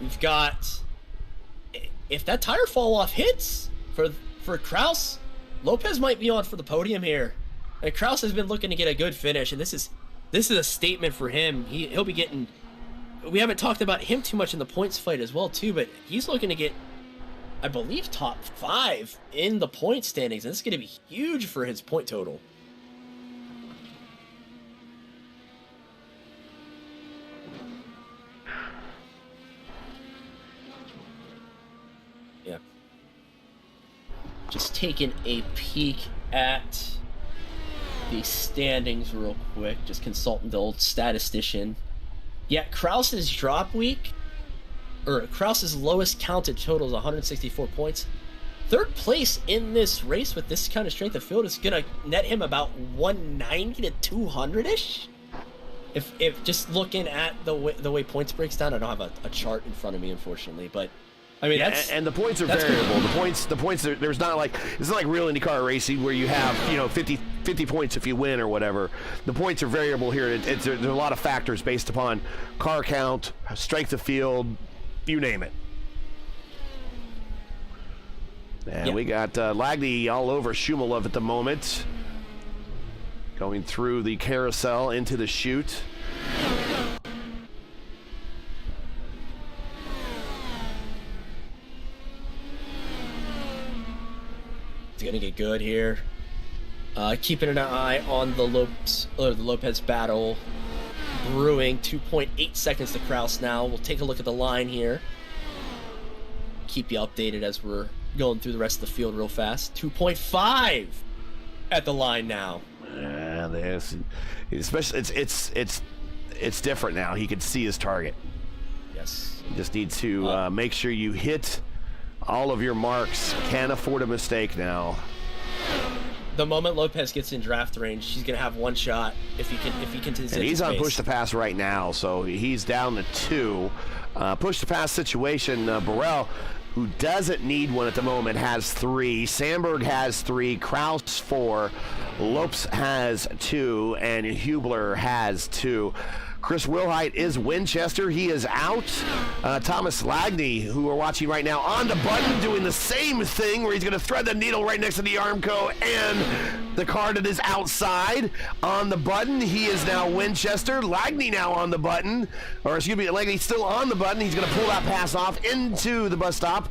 We've got, if that tire fall off hits for Kraus, Lopez might be on for the podium here. And Kraus has been looking to get a good finish, and this is a statement for him. He'll be getting. We haven't talked about him too much in the points fight as well too, but he's looking to get, I believe, top 5 in the point standings, and this is going to be huge for his point total. Yeah. Just taking a peek at the standings real quick, just consulting the old statistician. Yeah, Kraus's drop week, or Kraus's lowest counted total is 164 points. Third place in this race with this kind of strength of field is gonna net him about 190 to 200-ish. If just looking at the way points breaks down, I don't have a chart in front of me, unfortunately, but I mean, and the points are variable. The points are, it's not like real IndyCar racing where you have 50 points if you win or whatever. The points are variable here. There's a lot of factors based upon car count, strength of field, you name it. And we got Lagny all over Shumilov at the moment, going through the carousel into the chute. Gonna get good here. Keeping an eye on the Lopez battle brewing. 2.8 seconds to Kraus now. We'll take a look at the line here. Keep you updated as we're going through the rest of the field real fast. 2.5 at the line now. This, especially it's different now. He can see his target. Yes. You just need to make sure you hit all of your marks. Can't afford a mistake now. The moment Lopez gets in draft range, he's gonna have one shot if he can. And he's on push to pass right now, so he's down to 2. Push to pass situation. Burrell, who doesn't need one at the moment, has 3. Sandberg has 3. Kraus 4. Lopes has 2, and Hubler has 2. Chris Wilhite is Winchester. He is out. Thomas Lagney, who we're watching right now, on the button, doing the same thing where he's going to thread the needle right next to the Armco and the car that is outside. On the button, he is now Winchester. Lagney now on the button. Or excuse me, Lagney still on the button. He's going to pull that pass off into the bus stop.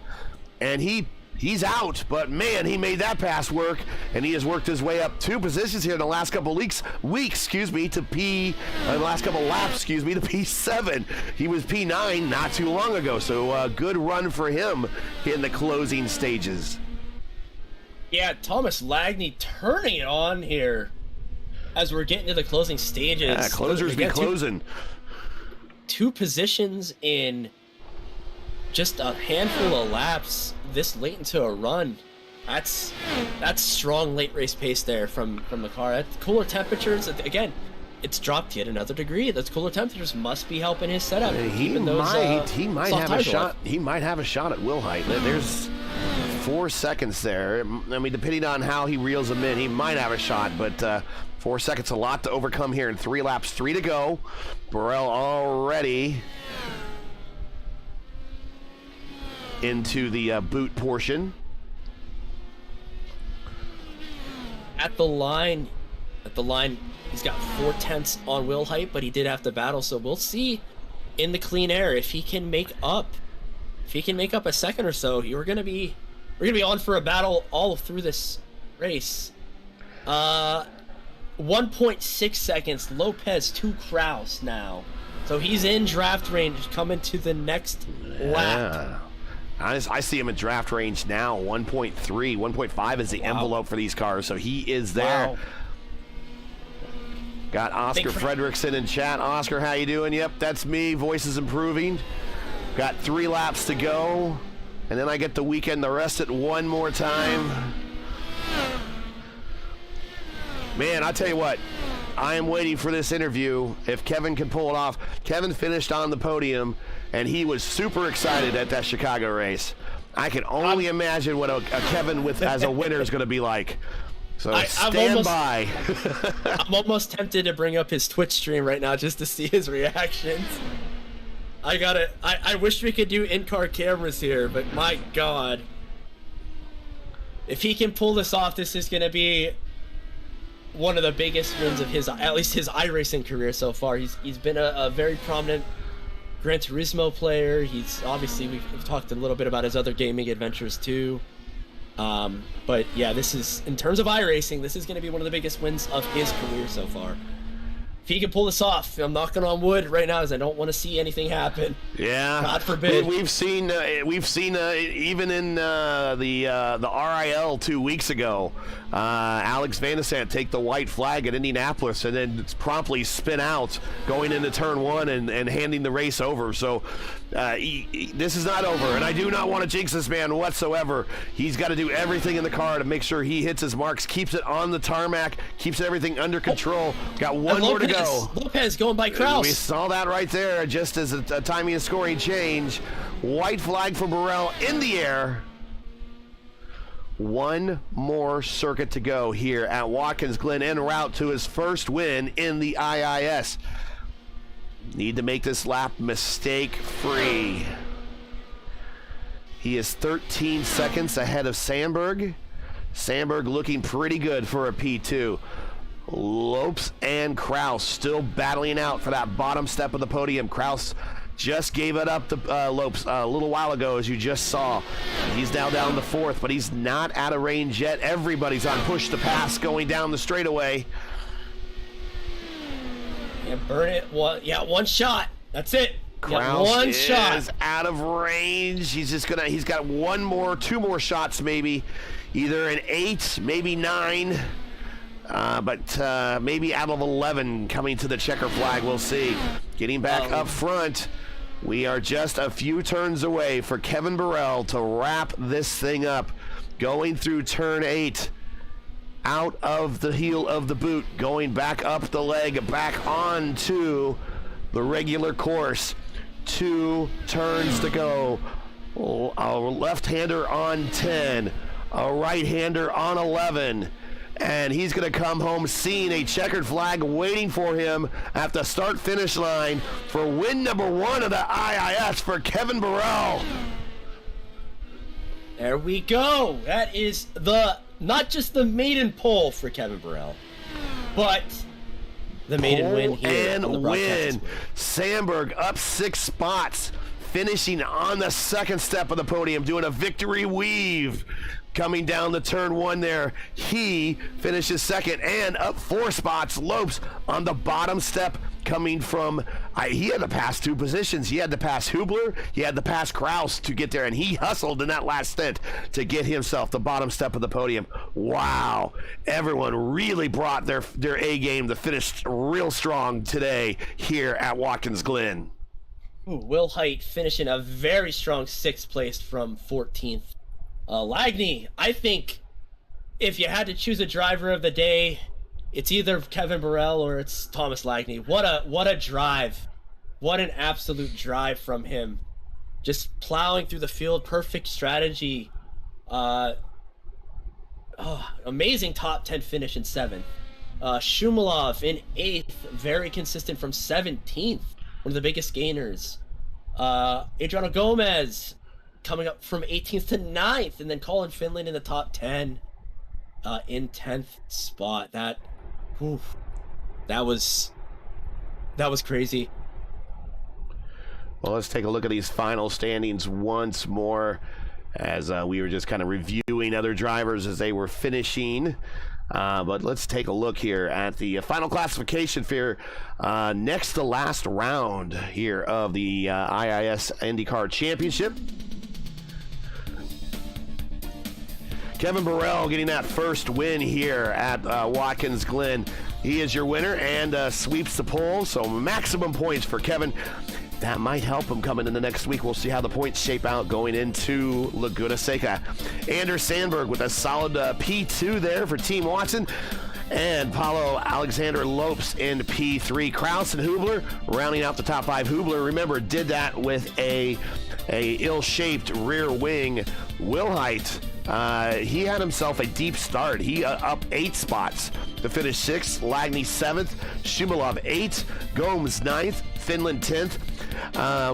And he's out, but man, he made that pass work, and he has worked his way up 2 positions here in the last couple weeks, to the last couple laps, to P7. He was P9 not too long ago, so good run for him in the closing stages. Yeah, Thomas Lagney turning it on here as we're getting to the closing stages. Yeah, closers be closing. 2 positions in just a handful of laps this late into a run. That's strong late race pace there from the car. That's cooler temperatures. Again, it's dropped yet another degree. Those cooler temperatures must be helping his setup. He might have a shot. He might have a shot at Wilhite. There's 4 seconds there. I mean, depending on how he reels them in, he might have a shot, but 4 seconds, a lot to overcome here in 3 laps. 3 to go. Burrell already into the boot portion. At the line, he's got 4/10 on Wilhite, but he did have to battle. So we'll see in the clean air if he can make up. If he can make up a second or so, we're gonna be on for a battle all through this race. 1.6 seconds. Lopez to Kraus now, so he's in draft range, coming to the next lap. I see him in draft range now. 1.3, 1.5 is the envelope for these cars, so he is there. Wow. Got Oscar Fredrickson in chat. Oscar, how you doing? Yep, that's me. Voice is improving. Got 3 laps to go, and then I get the weekend to rest it one more time. Man, I tell you what, I am waiting for this interview. If Kevin can pull it off. Kevin finished on the podium, and he was super excited at that Chicago race. I can only imagine what a Kevin as a winner is going to be like. So stand by. I'm almost tempted to bring up his Twitch stream right now just to see his reactions. I wish we could do in-car cameras here, but my God. If he can pull this off, this is going to be one of the biggest wins of at least his iRacing career so far. He's been a very prominent Gran Turismo player. He's obviously, we've talked a little bit about his other gaming adventures too. But yeah, this is, in terms of iRacing, this is going to be one of the biggest wins of his career so far. If he can pull this off, I'm knocking on wood right now, as I don't want to see anything happen. Yeah, God forbid. We've seen even in the RIL 2 weeks ago, Alex Van de Sant take the white flag at Indianapolis and then promptly spin out going into turn 1 and handing the race over. So this is not over, and I do not want to jinx this man whatsoever. He's got to do everything in the car to make sure he hits his marks, keeps it on the tarmac, keeps everything under control. Got one more to go. Lopez going by Kraus. We saw that right there, just as a timing and scoring change. White flag for Burrell in the air. One more circuit to go here at Watkins Glen, en route to his first win in the IIS. Need to make this lap mistake-free. He is 13 seconds ahead of Sandberg. Sandberg looking pretty good for a P2. Lopes and Kraus still battling out for that bottom step of the podium. Kraus just gave it up to Lopes a little while ago, as you just saw. He's now down to 4th, but he's not out of range yet. Everybody's on push to pass going down the straightaway. Yeah, burn it. One shot. That's it. Kraus one shot. Is out of range. He's got 2 more shots maybe. Either an 8, maybe 9. but maybe out of 11 coming to the checker flag, we'll see. Getting back up front, we are just a few turns away for Kevin Burrell to wrap this thing up. Going through turn 8, out of the heel of the boot, going back up the leg, back onto the regular course. 2 turns to go. A left-hander on 10, a right-hander on 11. And he's going to come home seeing a checkered flag waiting for him at the start-finish line for win number 1 of the IIS for Kevin Burrell. There we go. That is not just the maiden pole for Kevin Burrell, but the maiden win here. And win. Sandberg up 6 spots, finishing on the second step of the podium, doing a victory weave. Coming down the turn 1 there, he finishes second, and up 4 spots, Lopes on the bottom step coming from, he had to pass 2 positions. He had to pass Hubler, he had to pass Kraus to get there, and he hustled in that last stint to get himself the bottom step of the podium. Wow, everyone really brought their A game to finish real strong today here at Watkins Glen. Will Height finishing a very strong 6th place from 14th. Lagney, I think if you had to choose a driver of the day, it's either Kevin Burrell or it's Thomas Lagney. What a drive. What an absolute drive from him. Just plowing through the field, perfect strategy. Amazing top 10 finish in 7th. Shumilov in 8th, very consistent from 17th, one of the biggest gainers. Adriano Gomez coming up from 18th to 9th, and then Colin Finland in the top 10 in 10th spot. That was crazy. Well, let's take a look at these final standings once more, as we were just kind of reviewing other drivers as they were finishing. But let's take a look here at the final classification for next to last round here of the IIS IndyCar Championship. Kevin Burrell getting that first win here at Watkins Glen. He is your winner and sweeps the pole, so maximum points for Kevin. That might help him coming in the next week. We'll see how the points shape out going into Laguna Seca. Anders Sandberg with a solid P2 there for Team Watson. And Paulo Alexander Lopes in P3. Kraus and Hubler rounding out the top 5. Hubler, remember, did that with a ill-shaped rear wing. Wilhite, he had himself a deep start. He up 8 spots to finish 6th. Lagney 7th. Shumilov 8th. Gomes 9th. Finland 10th.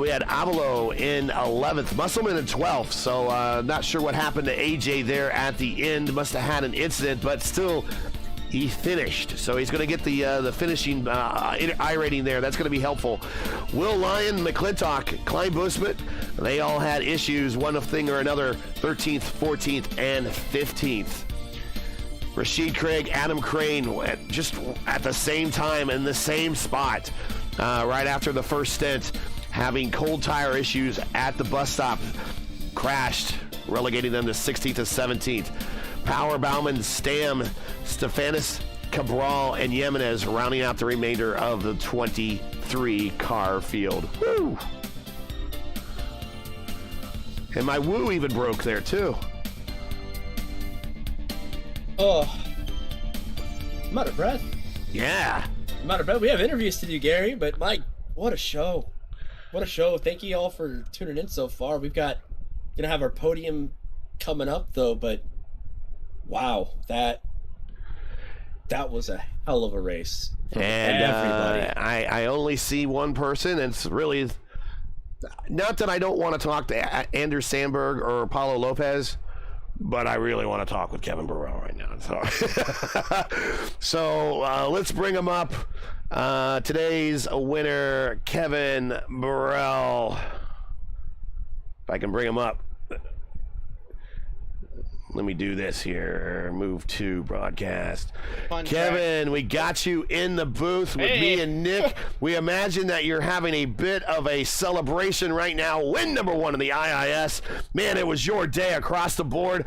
We had Avalo in 11th. Musselman in 12th. So not sure what happened to AJ there at the end. Must have had an incident, but still, he finished. So he's going to get the finishing I-rating there. That's going to be helpful. Will Lyon, McClintock, Klein Busmet, they all had issues, one thing or another, 13th, 14th, and 15th. Rashid Craig, Adam Crane, just at the same time in the same spot. Right after the first stint, having cold tire issues at the bus stop, crashed, relegating them to 16th to 17th. Power, Bauman, Stam, Stefanis, Cabral, and Jimenez rounding out the remainder of the 23 car field. Woo! And my woo even broke there too. Oh, I'm out of breath. Yeah. I'm out of breath. We have interviews to do, Gary, but what a show. What a show. Thank you all for tuning in so far. Gonna have our podium coming up though, but wow, that was a hell of a race. And everybody. I only see one person, and it's really not that I don't want to talk to Anders Sandberg or Paulo Lopez, but I really want to talk with Kevin Burrell right now. So let's bring him up. Today's winner, Kevin Burrell. If I can bring him up. Let me do this here. Move to broadcast. Kevin, we got you in the booth with me and Nick. We imagine that you're having a bit of a celebration right now. Win number 1 in the IIS. Man, it was your day across the board.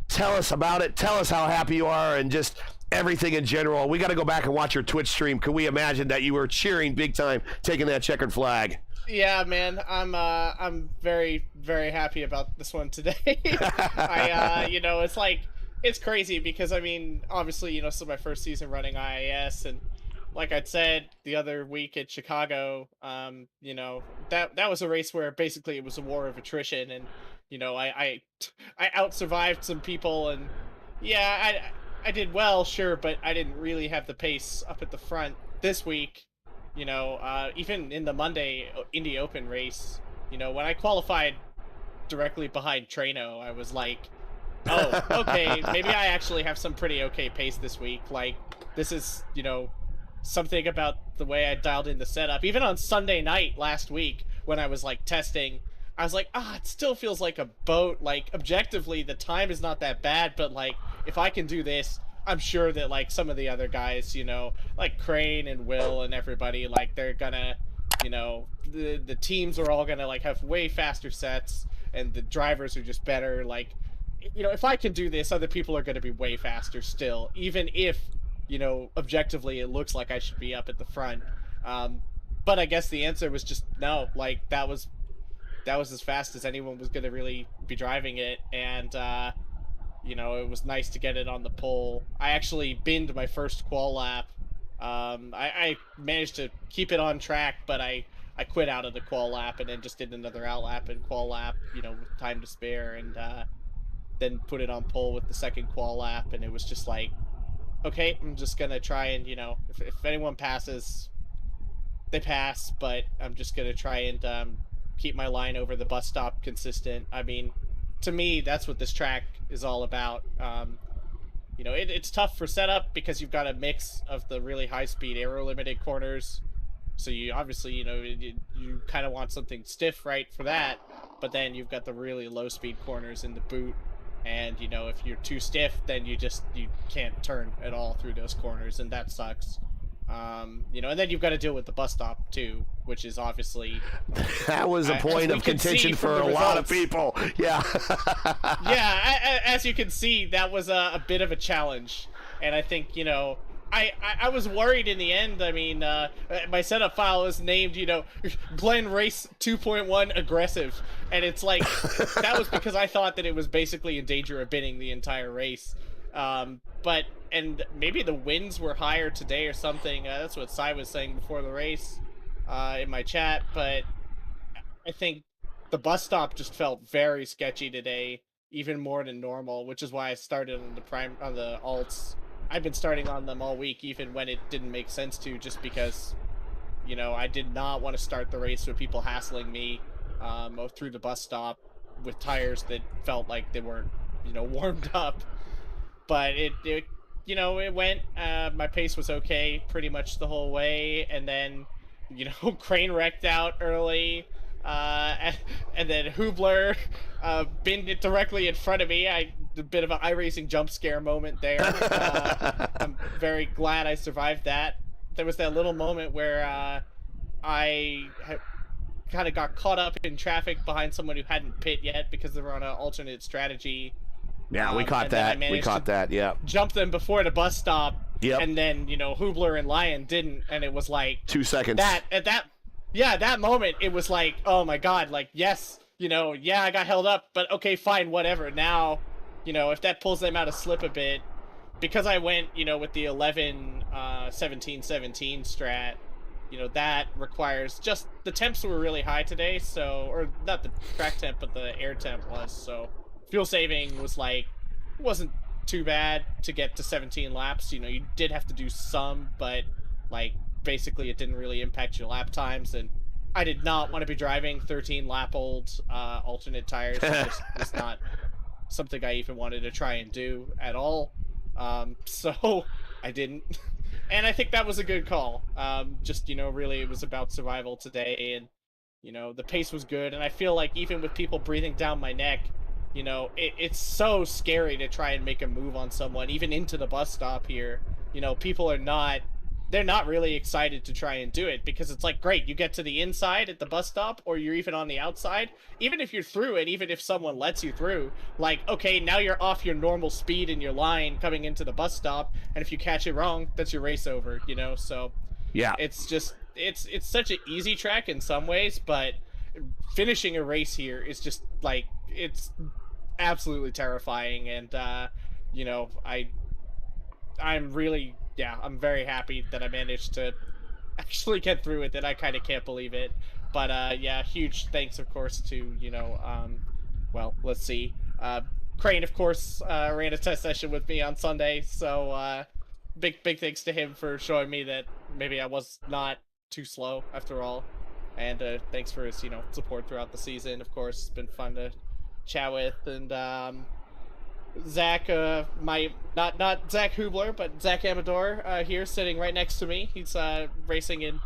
Tell us about it. Tell us how happy you are, and just everything in general. We got to go back and watch your Twitch stream. Can we imagine that you were cheering big time, taking that checkered flag? Yeah, man, I'm very, very happy about this one today. It's like, it's crazy because, I mean, obviously, this is my first season running IIS, and like I'd said the other week at Chicago, that was a race where basically it was a war of attrition, and, I out-survived some people, and yeah, I did well, sure, but I didn't really have the pace up at the front this week. Even in the Monday Indy Open race, when I qualified directly behind Trano, I was like, oh, okay, maybe I actually have some pretty okay pace this week. Like, this is, something about the way I dialed in the setup. Even on Sunday night last week, when I was, like, testing, I was like, it still feels like a boat. Like, objectively, the time is not that bad, but, like, if I can do this, I'm sure that, like, some of the other guys, like Crane and Will and everybody, like, they're gonna, the teams are all gonna, like, have way faster sets, and the drivers are just better. Like, if I can do this, other people are gonna be way faster still, even if, objectively it looks like I should be up at the front. But I guess the answer was just no. Like, that was as fast as anyone was gonna really be driving it, and, it was nice to get it on the pole. I actually binned my first qual lap. I managed to keep it on track, but I quit out of the qual lap and then just did another out lap and qual lap, with time to spare, and then put it on pole with the second qual lap, and it was just like, okay, I'm just gonna try and, if anyone passes, they pass, but I'm just gonna try and keep my line over the bus stop consistent. I mean, to me, that's what this track is all about. It's tough for setup because you've got a mix of the really high-speed aero-limited corners. So you obviously, you kind of want something stiff, right, for that. But then you've got the really low-speed corners in the boot. And, if you're too stiff, then you can't turn at all through those corners, and that sucks. And then you've got to deal with the bus stop too, which is obviously that was a point of contention for a lot of people. Yeah. Yeah, as you can see, that was a bit of a challenge, and I think I was worried in the end. I mean, my setup file is named Glen Race 2.1 aggressive, and it's like that was because I thought that it was basically in danger of binning the entire race. And maybe the winds were higher today or something. That's what Cy was saying before the race in my chat. But I think the bus stop just felt very sketchy today, even more than normal, which is why I started on the alts. I've been starting on them all week, even when it didn't make sense to, just because, I did not want to start the race with people hassling me through the bus stop with tires that felt like they weren't, warmed up. But it went, my pace was okay pretty much the whole way, and then, Crane wrecked out early, and then Hubler binned it directly in front of me. A bit of an iRacing jump scare moment there. I'm very glad I survived that. There was that little moment where I kind of got caught up in traffic behind someone who hadn't pit yet because they were on an alternate strategy. Yeah, we caught that. We caught that. Yeah. Jump them before the bus stop. Yep. And then Hubler and Lyon didn't, and it was like 2 seconds. That moment, it was like, oh my god, like, yes, yeah, I got held up, but okay, fine, whatever. Now, if that pulls them out of slip a bit, because I went, with the 11, 17, 17 strat, that requires just, the temps were really high today, so, or not the track temp, but the air temp was, so fuel saving was like, wasn't too bad to get to 17 laps. You did have to do some, but like basically it didn't really impact your lap times, and I did not want to be driving 13 lap old alternate tires. It's not something I even wanted to try and do at all. So I didn't. And I think that was a good call. Just, really it was about survival today, and the pace was good, and I feel like even with people breathing down my neck, it's so scary to try and make a move on someone, even into the bus stop here. People are not they're not really excited to try and do it, because it's like, great, you get to the inside at the bus stop, or you're even on the outside. Even if you're through it, even if someone lets you through, like, okay, now you're off your normal speed in your line coming into the bus stop, and if you catch it wrong, that's your race over, you know? So Yeah. it's just, it's such an easy track in some ways, but finishing a race here is just, like, it's absolutely terrifying. And, you know, I'm really... yeah, I'm very happy that I managed to actually get through it. That I kind of can't believe it. But yeah, huge thanks, of course, to, you know, well, let's see. Crane, of course, ran a test session with me on Sunday, so big thanks to him for showing me that maybe I was not too slow after all. And thanks for his, you know, support throughout the season. Of course, it's been fun to chat with. And Zach, not Zach Hubler, but Zach Amador here, sitting right next to me. He's racing in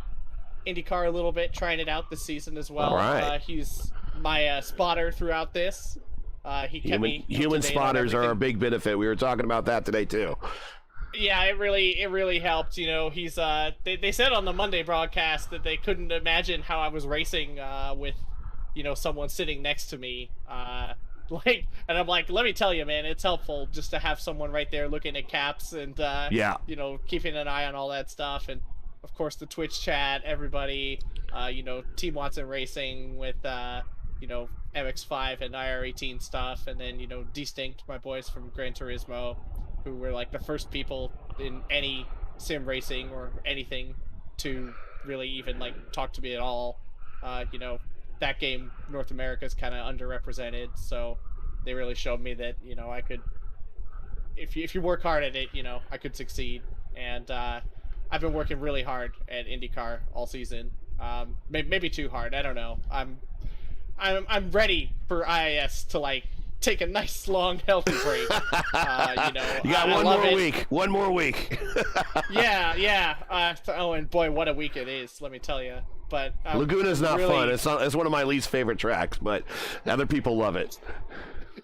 IndyCar a little bit, trying it out this season as well. All right. He's my spotter throughout this. He kept me human spotters are a big benefit. We were talking about that today too. Yeah, it really helped. You know, he's they said on the Monday broadcast that they couldn't imagine how I was racing with, you know, someone sitting next to me. Like, and I'm like, let me tell you, man, it's helpful just to have someone right there looking at caps and Yeah. you know, keeping an eye on all that stuff. And of course the Twitch chat, everybody, you know, Team Watson Racing with you know, MX5 and IR18 stuff, and then, you know, Distinct, my boys from Gran Turismo, who were like the first people in any sim racing or anything to really even like talk to me at all. You know, that game, North America, is kind of underrepresented, so they really showed me that, you know, I could, if you work hard at it, you know, I could succeed. And I've been working really hard at IndyCar all season. Maybe too hard, I don't know. I'm ready for IIS to like take a nice long healthy break. You know, you got one more week. yeah. Oh, and boy, what a week it is, let me tell you. But Laguna's not really fun. It's one of my least favorite tracks, but other people love it.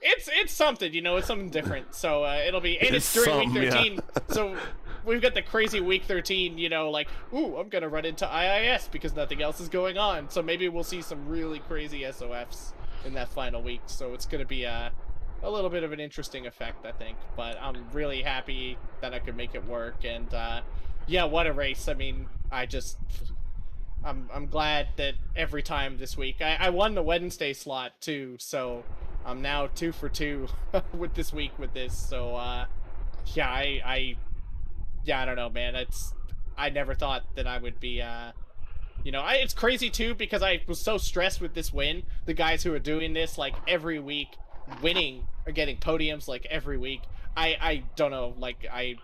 It's something, you know, it's something different. So it'll be, and it's during week 13. Yeah. So we've got the crazy week 13, you know, like, ooh, I'm gonna run into IIS because nothing else is going on. So maybe we'll see some really crazy SOFs in that final week. So it's gonna be a little bit of an interesting effect, I think. But I'm really happy that I could make it work. And yeah, what a race. I mean, I'm glad that every time this week I won the Wednesday slot too, so I'm now 2 for 2 with this week with this. So yeah, I don't know, man. I never thought that I would be you know, it's crazy too because I was so stressed with this win. The guys who are doing this like every week, winning or getting podiums like every week. I don't know, like I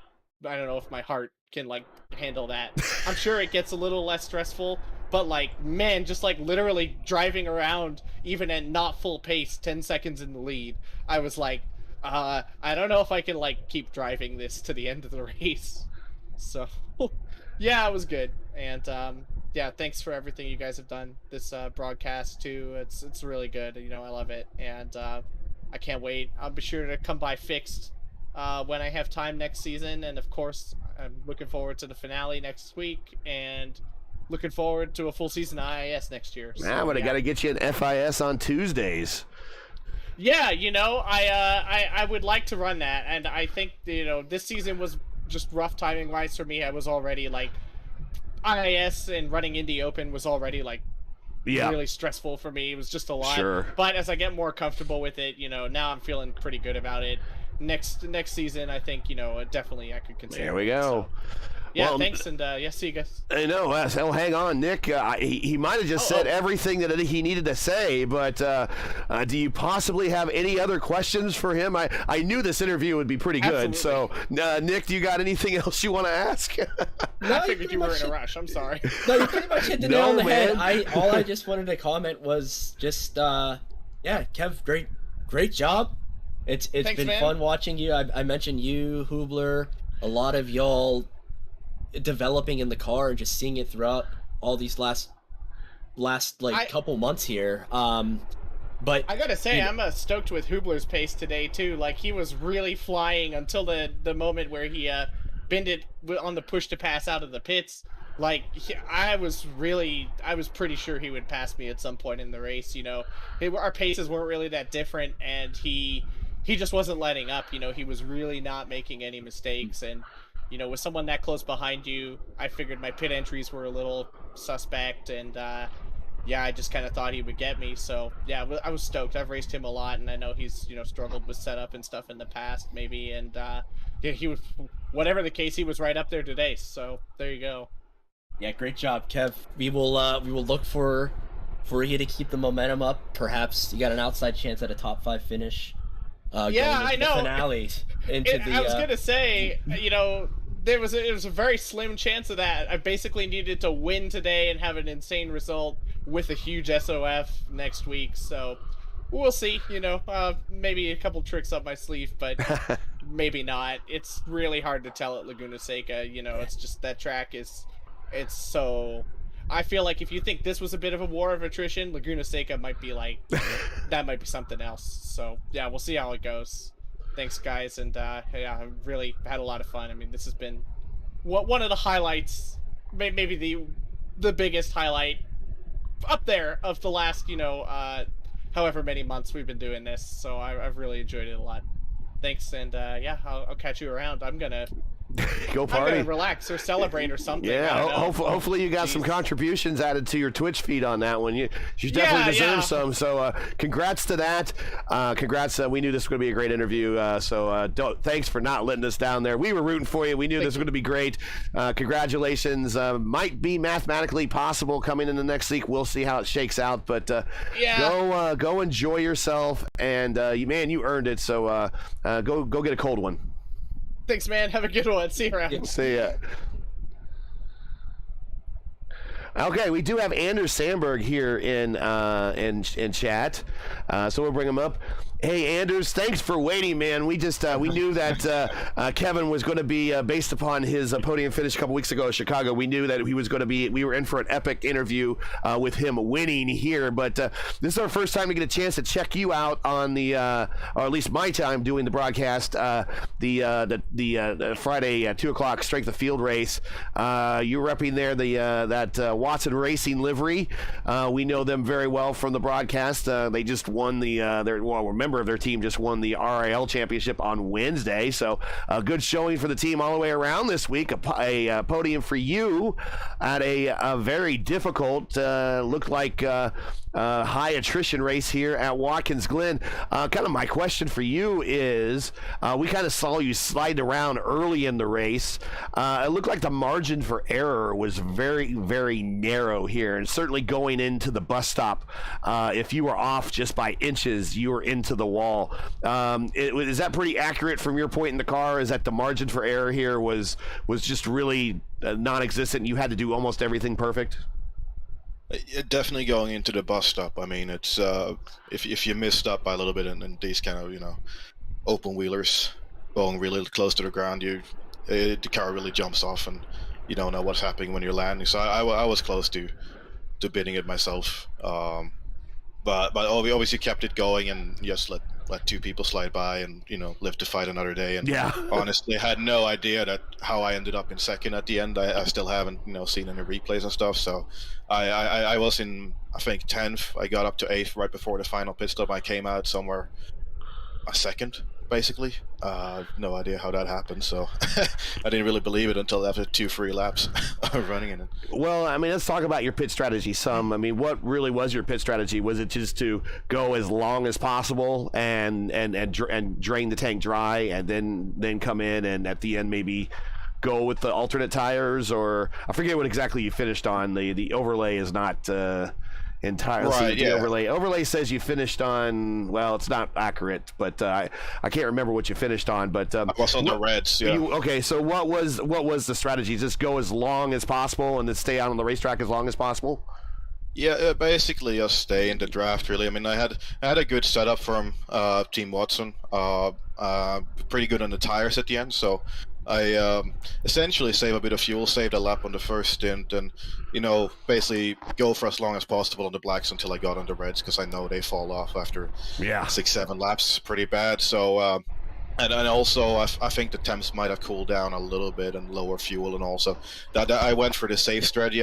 don't know if my heart can like handle that. I'm sure it gets a little less stressful, but like, man, just like literally driving around even at not full pace, 10 seconds in the lead, I was like, I don't know if I can like keep driving this to the end of the race. So yeah, it was good. And yeah, thanks for everything you guys have done this broadcast too. It's really good, you know, I love it. And I can't wait. I'll be sure to come by fixed when I have time next season. And of course, I'm looking forward to the finale next week, and looking forward to a full season of IIS next year. So, but I got to get you an FIS on Tuesdays. Yeah, you know, I would like to run that, and I think, you know, this season was just rough timing wise for me. I was already like, IIS and running Indy Open was already like really stressful for me. It was just a lot. Sure. But as I get more comfortable with it, you know, now I'm feeling pretty good about it. Next season, I think, you know, definitely I could consider. There we go. So, yeah, well, thanks, and yeah, see you guys. I know. So hang on, Nick. He might have just said everything that he needed to say, but do you possibly have any other questions for him? I knew this interview would be pretty good. Absolutely. So, Nick, do you got anything else you want to ask? No, I figured you were in a rush. I'm sorry. No, you pretty much hit the nail on the head. All I just wanted to comment was just, yeah, Kev, great job. It's Thanks, been man. fun watching you. I mentioned you, Hubler, a lot of y'all developing in the car and just seeing it throughout all these last like couple months here. But I gotta say, I'm stoked with Hubler's pace today too. Like, he was really flying until the moment where he bend it on the push to pass out of the pits. Like, I was pretty sure he would pass me at some point in the race. You know, our paces weren't really that different, and he just wasn't letting up. You know, he was really not making any mistakes, and you know, with someone that close behind you, I figured my pit entries were a little suspect, and yeah, I just kind of thought he would get me. So yeah, I was stoked. I've raced him a lot, and I know he's, you know, struggled with setup and stuff in the past, maybe, and yeah, he was, whatever the case, he was right up there today. So there you go. Yeah, great job, Kev. We will look for you to keep the momentum up. Perhaps you got an outside chance at a top 5 finish. Yeah, I know. Finale I was gonna say, you know, it was a very slim chance of that. I basically needed to win today and have an insane result with a huge SOF next week. So we'll see. You know, maybe a couple tricks up my sleeve, but maybe not. It's really hard to tell at Laguna Seca. You know, it's just that track is. It's so. I feel like if you think this was a bit of a war of attrition, Laguna Seca might be like that. Might be something else. So yeah, we'll see how it goes. Thanks, guys, and yeah, I really had a lot of fun. I mean, this has been one of the highlights, maybe the biggest highlight up there of the last, you know, however many months we've been doing this. So I've really enjoyed it a lot. Thanks, and yeah, I'll catch you around. I'm gonna go party. I'm gonna relax or celebrate or something. Yeah, hopefully you got some contributions added to your Twitch feed on that one. You definitely deserve some. So congrats to that. Congrats. We knew this was going to be a great interview. Thanks for not letting us down there. We were rooting for you. We knew this was going to be great. Congratulations. Might be mathematically possible coming in the next week. We'll see how it shakes out. But yeah, go enjoy yourself. And man, you earned it. So go get a cold one. Thanks, man. Have a good one. See you around. See ya. Okay, we do have Anders Sandberg here in chat, so we'll bring him up. Hey, Anders, thanks for waiting, man. We just we knew that Kevin was going to be based upon his podium finish a couple weeks ago in Chicago. We knew that he was going to be. We were in for an epic interview with him winning here. But this is our first time to get a chance to check you out on the, or at least my time doing the broadcast, the Friday 2 o'clock Strength of Field race. You're repping there that Watson Racing livery. We know them very well from the broadcast. They just won the member of their team just won the RIL championship on Wednesday, so a good showing for the team all the way around this week. A podium for you at a very difficult, looked like high attrition race here at Watkins Glen. Kind of my question for you is, we kind of saw you slide around early in the race. It looked like the margin for error was very, very narrow here, and certainly going into the bus stop, if you were off just by inches, you were into the wall. Is that pretty accurate from your point in the car? Is that the margin for error here was just really non-existent? You had to do almost everything perfect? Definitely going into the bus stop. I mean, it's if you missed up by a little bit in these kind of, you know, open wheelers going really close to the ground, the car really jumps off and you don't know what's happening when you're landing. So I was close to bidding it myself. But obviously kept it going and just let 2 people slide by and, you know, live to fight another day. And yeah, honestly, I had no idea how I ended up in second at the end. I still haven't, you know, seen any replays and stuff. So I was in, I think, 10th. I got up to 8th right before the final pit stop. I came out somewhere a second, basically. No idea how that happened, so I didn't really believe it until after 2-3 laps of running in it. Well, I mean, let's talk about your pit strategy some. I mean, what really was your pit strategy? Was it just to go as long as possible and drain the tank dry and then come in and at the end maybe go with the alternate tires? Or I forget what exactly you finished on. The overlay is not entirely right, yeah. Overlay says you finished on, well, it's not accurate, but I can't remember what you finished on, but I was on the reds. Yeah. Okay, so what was the strategy? Just go as long as possible and then stay out on the racetrack as long as possible? Yeah, basically just stay in the draft, really. I mean, I had a good setup from Team Watson, pretty good on the tires at the end, so I essentially save a bit of fuel, saved a lap on the first stint, and, you know, basically go for as long as possible on the blacks until I got on the reds, because I know they fall off after 6-7 laps pretty bad. So And also, I think the temps might have cooled down a little bit and lower fuel, and also that I went for the safe strategy.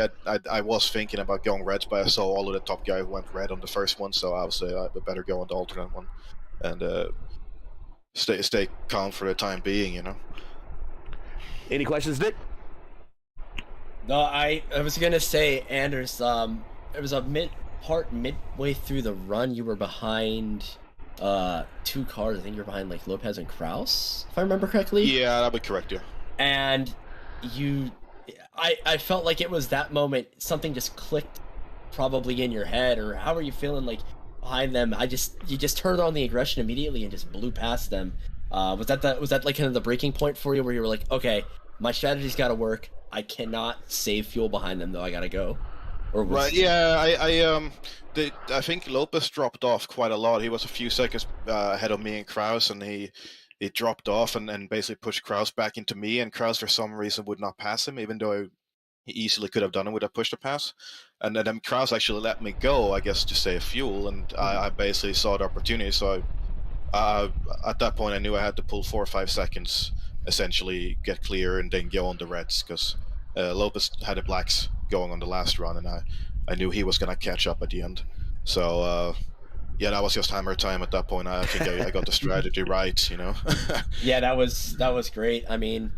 I was thinking about going red, but I saw all of the top guys went red on the first one, so obviously I better go on the alternate one and stay calm for the time being, you know. Any questions, Nick? No, I was gonna say, Anders. It was a midway through the run, you were behind 2 cars. I think you're behind like Lopez and Kraus, if I remember correctly. Yeah, that'd be correct. Yeah. And I felt like it was that moment, something just clicked, probably in your head, or how were you feeling like behind them? You just turned on the aggression immediately and just blew past them. Was that like kind of the breaking point for you, where you were like, okay, my strategy's got to work. I cannot save fuel behind them though. I gotta go. Right. Yeah. I think Lopez dropped off quite a lot. He was a few seconds ahead of me and Kraus, and he dropped off and basically pushed Kraus back into me. And Kraus, for some reason, would not pass him, even though he easily could have done it with a push to pass. And then Kraus actually let me go, I guess, to save fuel. And I basically saw the opportunity. So at that point, I knew I had to pull 4 or 5 seconds, essentially get clear, and then go on the reds, because Lopez had the blacks going on the last run, and I knew he was going to catch up at the end. So yeah, that was just hammer time at that point. I think I got the strategy right, you know. Yeah, that was great. I mean,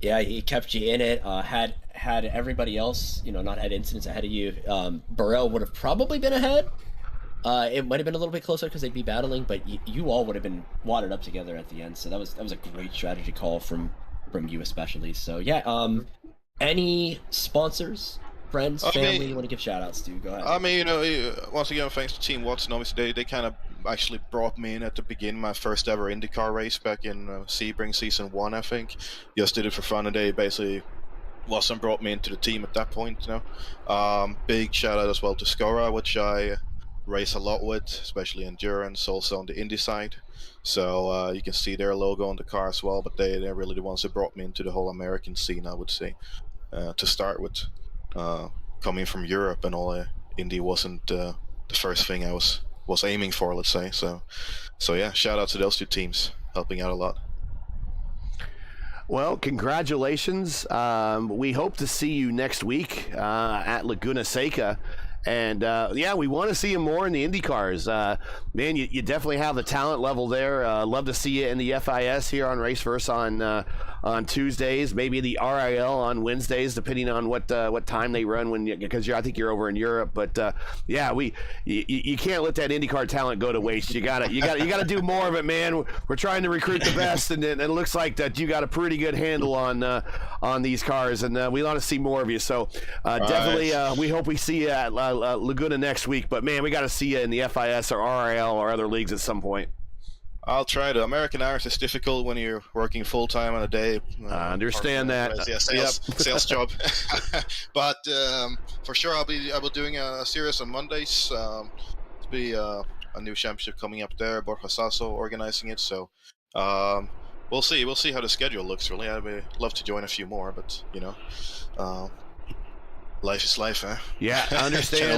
yeah, he kept you in it. Had everybody else, not had incidents ahead of you, Burrell would have probably been ahead. It might have been a little bit closer because they'd be battling, but you all would have been wadded up together at the end. So that was a great strategy call from you especially. So yeah, any sponsors, friends, family you want to give shout outs to? Go ahead. I mean, once again, thanks to Team Watson. Obviously, they kind of actually brought me in at the beginning, my first ever IndyCar race back in Sebring season 1, I think. Just did it for fun, and they basically Watson brought me into the team at that point, Big shout out as well to Scora, which I race a lot with, especially endurance, also on the Indy side. So you can see their logo on the car as well, but they're really the ones that brought me into the whole American scene, I would say, to start with. Coming from Europe and all, Indy wasn't the first thing I was aiming for, let's say. So yeah, shout out to those 2 teams, helping out a lot. Well, congratulations. We hope to see you next week at Laguna Seca. And yeah, we want to see you more in the Indy cars. Man, you definitely have the talent level there. Love to see you in the FIS here on Raceverse on Tuesdays, maybe the RIL on Wednesdays, depending on what time they run. Because I think you're over in Europe. But yeah, you can't let that IndyCar talent go to waste. You gotta do more of it, man. We're trying to recruit the best, and it looks like that you got a pretty good handle on these cars, and we want to see more of you. So definitely, we hope we see you at Laguna next week, but man, we got to see you in the FIS or RIL or other leagues at some point. I'll try to. American hours is difficult when you're working full time on a day. I understand that. Yeah, sales job. But for sure, I'll be doing a series on Mondays. To be a new championship coming up there. Borja Sasso organizing it. So we'll see. We'll see how the schedule looks. Really, I'd love to join a few more, but life is life, huh? Yeah, I understand.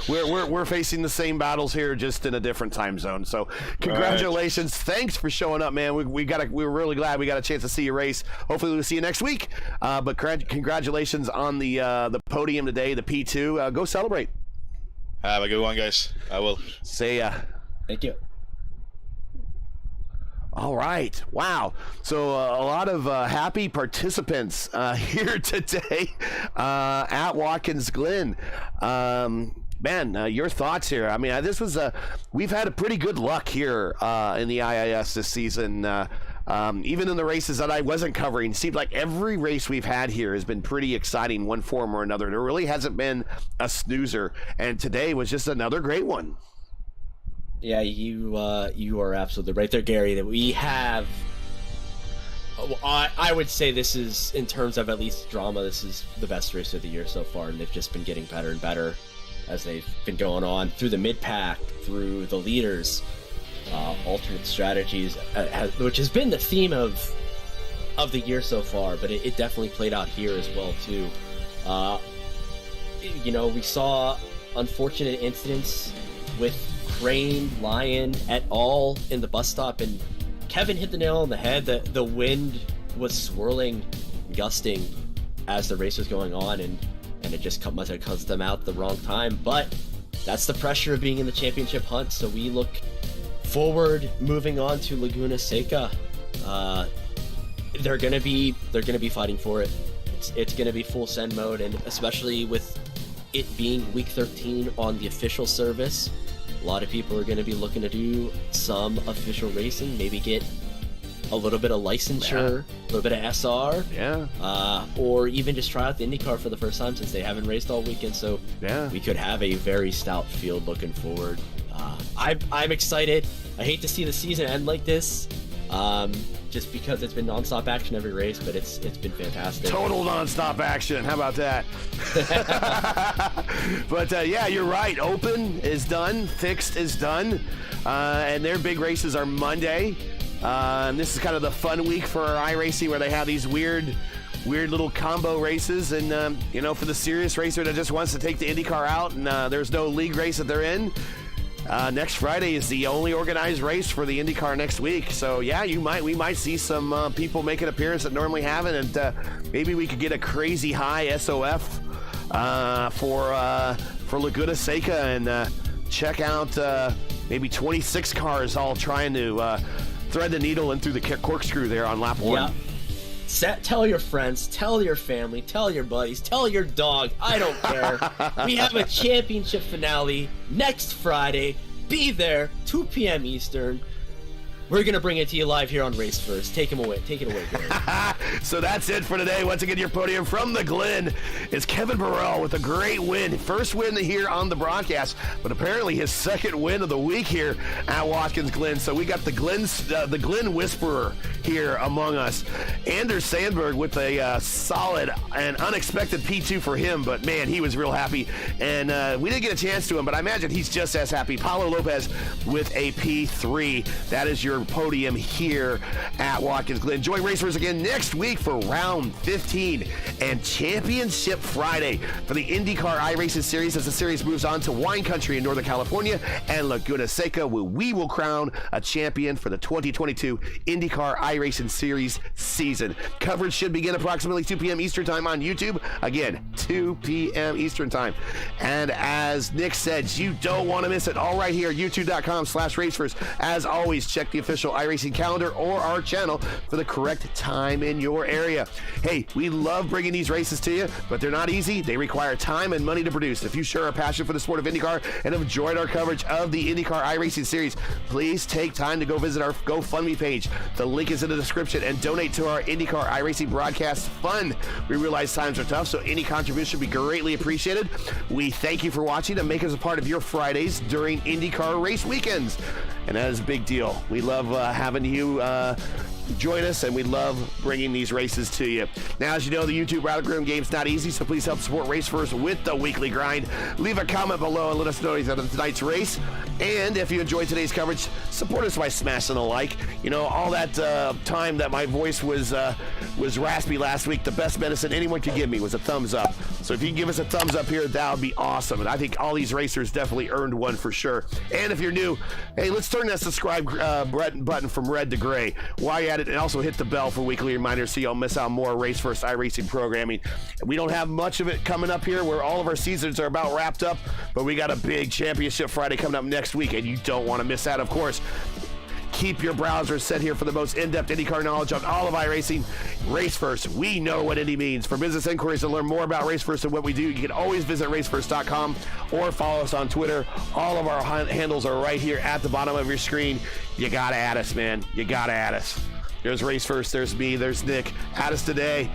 We're facing the same battles here, just in a different time zone. So, congratulations! Right. Thanks for showing up, man. We're really glad we got a chance to see you race. Hopefully, we'll see you next week. But congratulations on the podium today, the P2. Go celebrate. Have a good one, guys. I will. See ya. Thank you. All right. Wow. So a lot of happy participants here today at Watkins Glen. Man, your thoughts here. I mean, this was we've had a pretty good luck here in the IIS this season. Even in the races that I wasn't covering, it seemed like every race we've had here has been pretty exciting, one form or another. There really hasn't been a snoozer, and today was just another great one. Yeah, you are absolutely right there, Gary, that we have... I would say this is, in terms of at least drama, this is the best race of the year so far, and they've just been getting better and better as they've been going on through the mid-pack, through the leaders, alternate strategies, which has been the theme of the year so far, but it definitely played out here as well, too. We saw unfortunate incidents with Crane, Lyon, et al. In the bus stop, and Kevin hit the nail on the head. The wind was swirling, gusting as the race was going on, and it just must have caused them out the wrong time. But that's the pressure of being in the championship hunt. So we look forward, moving on to Laguna Seca. They're gonna be fighting for it. It's gonna be full send mode, and especially with it being week 13 on the official service, a lot of people are gonna be looking to do some official racing, maybe get a little bit of licensure, a little bit of SR, or even just try out the IndyCar for the first time since they haven't raced all weekend. So we could have a very stout field looking forward. I'm excited. I hate to see the season end like this, just because it's been nonstop action every race, but it's been fantastic. Total nonstop action. How about that? But yeah, you're right. Open is done. Fixed is done. And their big races are Monday. And this is kind of the fun week for iRacing, where they have these weird little combo races. And, you know, for the serious racer that just wants to take the IndyCar out and there's no league race that they're in, next Friday is the only organized race for the IndyCar next week. So yeah, we might see some people make an appearance that normally haven't, and maybe we could get a crazy high SOF for Laguna Seca, and check out maybe 26 cars all trying to thread the needle in through the corkscrew there on lap 1. Yeah. Tell your friends, tell your family, tell your buddies, tell your dog. I don't care. We have a championship finale next Friday. Be there, 2 p.m. Eastern. We're going to bring it to you live here on Race First. Take it away, Gary. So that's it for today. Once again, your podium from the Glen is Kevin Burrell with a great win. First win here on the broadcast, but apparently his second win of the week here at Watkins Glen. So we got the Glen Whisperer here among us. Anders Sandberg with a solid and unexpected P2 for him, but man, he was real happy. And we didn't get a chance to him, but I imagine he's just as happy. Paulo Lopez with a P3. That is your podium here at Watkins Glen. Join Racers again next week for round 15 and Championship Friday for the IndyCar iRacing Series, as the series moves on to wine country in Northern California and Laguna Seca, where we will crown a champion for the 2022 IndyCar iRacing Series season. Coverage should begin approximately 2 p.m. Eastern Time on YouTube. Again, 2 p.m. Eastern Time. And as Nick said, you don't want to miss it. All right here, youtube.com/racefirst. As always, check the official iRacing calendar or our channel for the correct time in your area. Hey, we love bringing these races to you, but they're not easy. They require time and money to produce. If you share a passion for the sport of IndyCar and have enjoyed our coverage of the IndyCar iRacing Series, please take time to go visit our GoFundMe page. The link is in the description, and donate to our IndyCar iRacing broadcast fund. We realize times are tough, so any contribution would be greatly appreciated. We thank you for watching and make us a part of your Fridays during IndyCar race weekends. And that is a big deal. We love having you join us, and we love bringing these races to you. Now, as you know, the YouTube algorithm game's not easy, so please help support Race First with the weekly grind. Leave a comment below and let us know about tonight's race. And if you enjoyed today's coverage, support us by smashing a like. You know, all that time that my voice was raspy last week, the best medicine anyone could give me was a thumbs up. So if you can give us a thumbs up here, that would be awesome. And I think all these racers definitely earned one for sure. And if you're new, hey, let's turn that subscribe button from red to gray while you're at it, and also hit the bell for weekly reminders so you don't miss out more Race First iRacing programming. We don't have much of it coming up here, where all of our seasons are about wrapped up, but we got a big Championship Friday coming up next week, and you don't want to miss that. Of course, keep your browsers set here for the most in-depth IndyCar knowledge on all of iRacing. Race First, we know what Indy means. For business inquiries to learn more about Race First and what we do, you can always visit racefirst.com or follow us on Twitter. All of our handles are right here at the bottom of your screen. You gotta add us, man. You gotta add us. There's Race First, there's me, there's Nick. Add us today.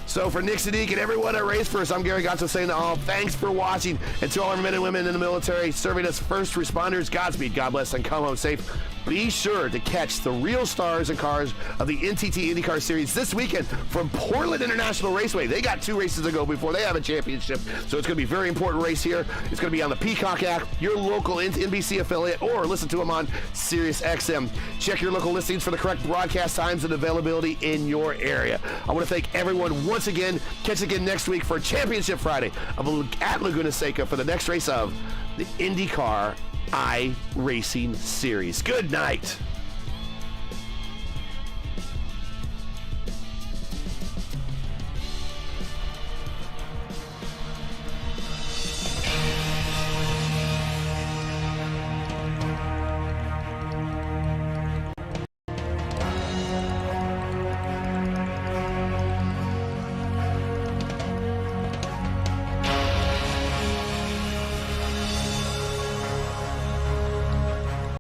So for Nick Sadiq and everyone at Race First, I'm Gary Gatto saying to all, thanks for watching. And to all our men and women in the military serving as first responders, Godspeed, God bless, and come home safe. Be sure to catch the real stars and cars of the NTT IndyCar Series this weekend from Portland International Raceway. They got 2 races to go before they have a championship, so it's going to be a very important race here. It's going to be on the Peacock app, your local NBC affiliate, or listen to them on Sirius XM. Check your local listings for the correct broadcast times and availability in your area. I want to thank everyone once again. Catch us again next week for Championship Friday at Laguna Seca for the next race of the IndyCar iRacing Series. Good night.